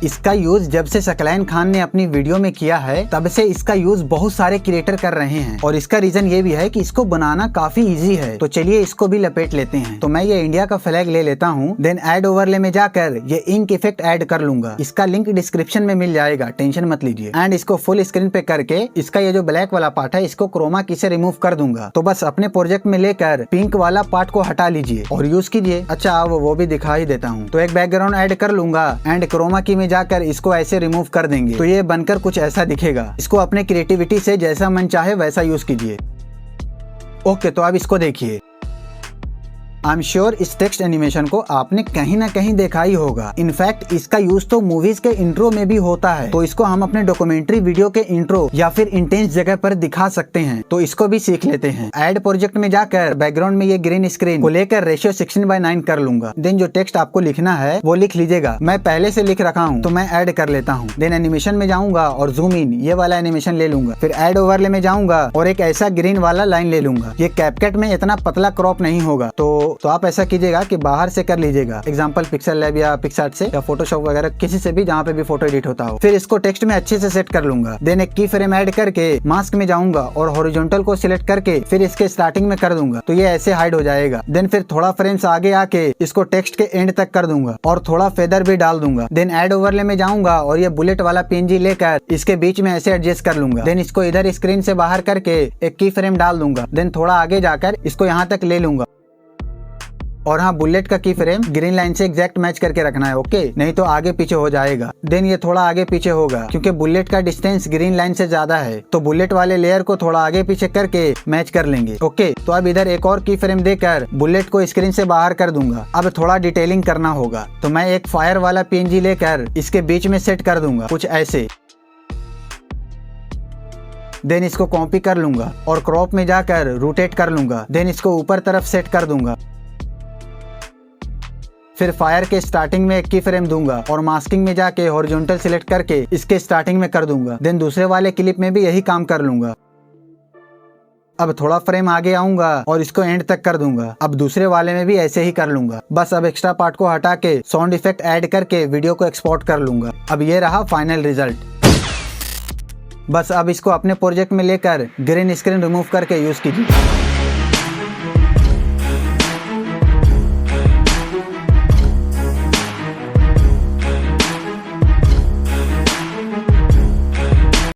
Speaker 1: इसका यूज जब से सकलैन खान ने अपनी वीडियो में किया है तब से इसका यूज बहुत सारे क्रिएटर कर रहे हैं और इसका रीजन ये भी है कि इसको बनाना काफी इजी है। तो चलिए इसको भी लपेट लेते हैं। तो मैं ये इंडिया का फ्लैग ले लेता हूँ। देन ऐड ओवरले में जाकर ये इंक इफेक्ट ऐड कर लूंगा। इसका लिंक डिस्क्रिप्शन में मिल जाएगा, टेंशन मत लीजिए। एंड इसको फुल स्क्रीन पे करके इसका ये जो ब्लैक वाला पार्ट है इसको क्रोमा की से रिमूव कर दूंगा। तो बस अपने प्रोजेक्ट में लेकर पिंक वाला पार्ट को हटा लीजिए और यूज कीजिए। अच्छा अब वो भी दिखा ही देता हूँ। तो एक बैकग्राउंड ऐड कर लूंगा एंड क्रोमा की में जाकर इसको ऐसे रिमूव कर देंगे तो ये बनकर कुछ ऐसा दिखेगा। इसको अपने क्रिएटिविटी से जैसा मन चाहे वैसा यूज कीजिए। ओके तो अब इसको देखिए। आई एम श्योर इस टेक्स्ट एनिमेशन को आपने कहीं ना कहीं देखा ही होगा। इनफैक्ट इसका यूज तो मूवीज के इंट्रो में भी होता है। तो इसको हम अपने डॉक्यूमेंट्री वीडियो के इंट्रो या फिर इंटेंस जगह पर दिखा सकते हैं। तो इसको भी सीख लेते हैं। ऐड प्रोजेक्ट में जाकर बैकग्राउंड में ये ग्रीन स्क्रीन को लेकर रेशियो 16:9 कर लूंगा। देन जो टेक्स्ट आपको लिखना है वो लिख लीजिएगा। मैं पहले से लिख रखा हूँ तो मैं ऐड कर लेता हूँ। देन एनिमेशन में जाऊंगा और जूम इन ये वाला एनिमेशन ले लूंगा। फिर ऐड ओवरले में जाऊंगा और एक ऐसा ग्रीन वाला लाइन ले लूंगा। ये कैपकट में इतना पतला क्रॉप नहीं होगा तो आप ऐसा कीजिएगा कि बाहर से कर लीजिएगा। एग्जांपल पिक्सल लैब या पिक्सार्ट से या फोटोशॉप वगैरह किसी से भी जहाँ पे भी फोटो एडिट होता हो। फिर इसको टेक्स्ट में अच्छे से सेट कर लूंगा। देन एक की फ्रेम ऐड करके मास्क में जाऊंगा और हॉरिजॉन्टल को सिलेक्ट करके फिर इसके स्टार्टिंग में कर दूंगा तो ये ऐसे हाइड हो जाएगा। देन फिर थोड़ा फ्रेम्स आगे आके इसको टेक्स्ट के एंड तक कर दूंगा और थोड़ा फेदर भी डाल दूंगा। देन ऐड ओवरले में जाऊंगा और ये बुलेट वाला पीएनजी लेकर इसके बीच में ऐसे एडजस्ट कर लूंगा। देन इसको इधर स्क्रीन से बाहर करके एक की फ्रेम डाल दूंगा। देन थोड़ा आगे जाकर इसको यहाँ तक ले लूंगा और हाँ बुलेट का की फ्रेम ग्रीन लाइन से एग्जैक्ट मैच करके रखना है। ओके नहीं तो आगे पीछे हो जाएगा। देन ये थोड़ा आगे पीछे होगा क्योंकि बुलेट का डिस्टेंस ग्रीन लाइन से ज्यादा है। तो बुलेट वाले लेयर को थोड़ा आगे पीछे करके मैच कर लेंगे। ओके तो अब इधर एक और की फ्रेम देकर बुलेट को स्क्रीन से बाहर कर दूंगा। अब थोड़ा डिटेलिंग करना होगा तो मैं एक फायर वाला पीएनजी लेकर इसके बीच में सेट कर दूंगा कुछ ऐसे। देन इसको कॉपी कर लूंगा और क्रॉप में जाकर रोटेट कर लूंगा। देन इसको ऊपर तरफ सेट कर दूंगा। फिर फायर के स्टार्टिंग में एक की फ्रेम दूंगा और मास्किंग में जाके हॉरिजॉन्टल सिलेक्ट करके इसके स्टार्टिंग में कर दूंगा। देन दूसरे वाले क्लिप में भी यही काम कर लूंगा। अब थोड़ा फ्रेम आगे आऊंगा और इसको एंड तक कर दूंगा। अब दूसरे वाले में भी ऐसे ही कर लूंगा। बस अब एक्स्ट्रा पार्ट को हटा के साउंड इफेक्ट ऐड करके वीडियो को एक्सपोर्ट कर लूंगा। अब ये रहा फाइनल रिजल्ट। बस अब इसको अपने प्रोजेक्ट में लेकर ग्रीन स्क्रीन रिमूव करके यूज कीजिए।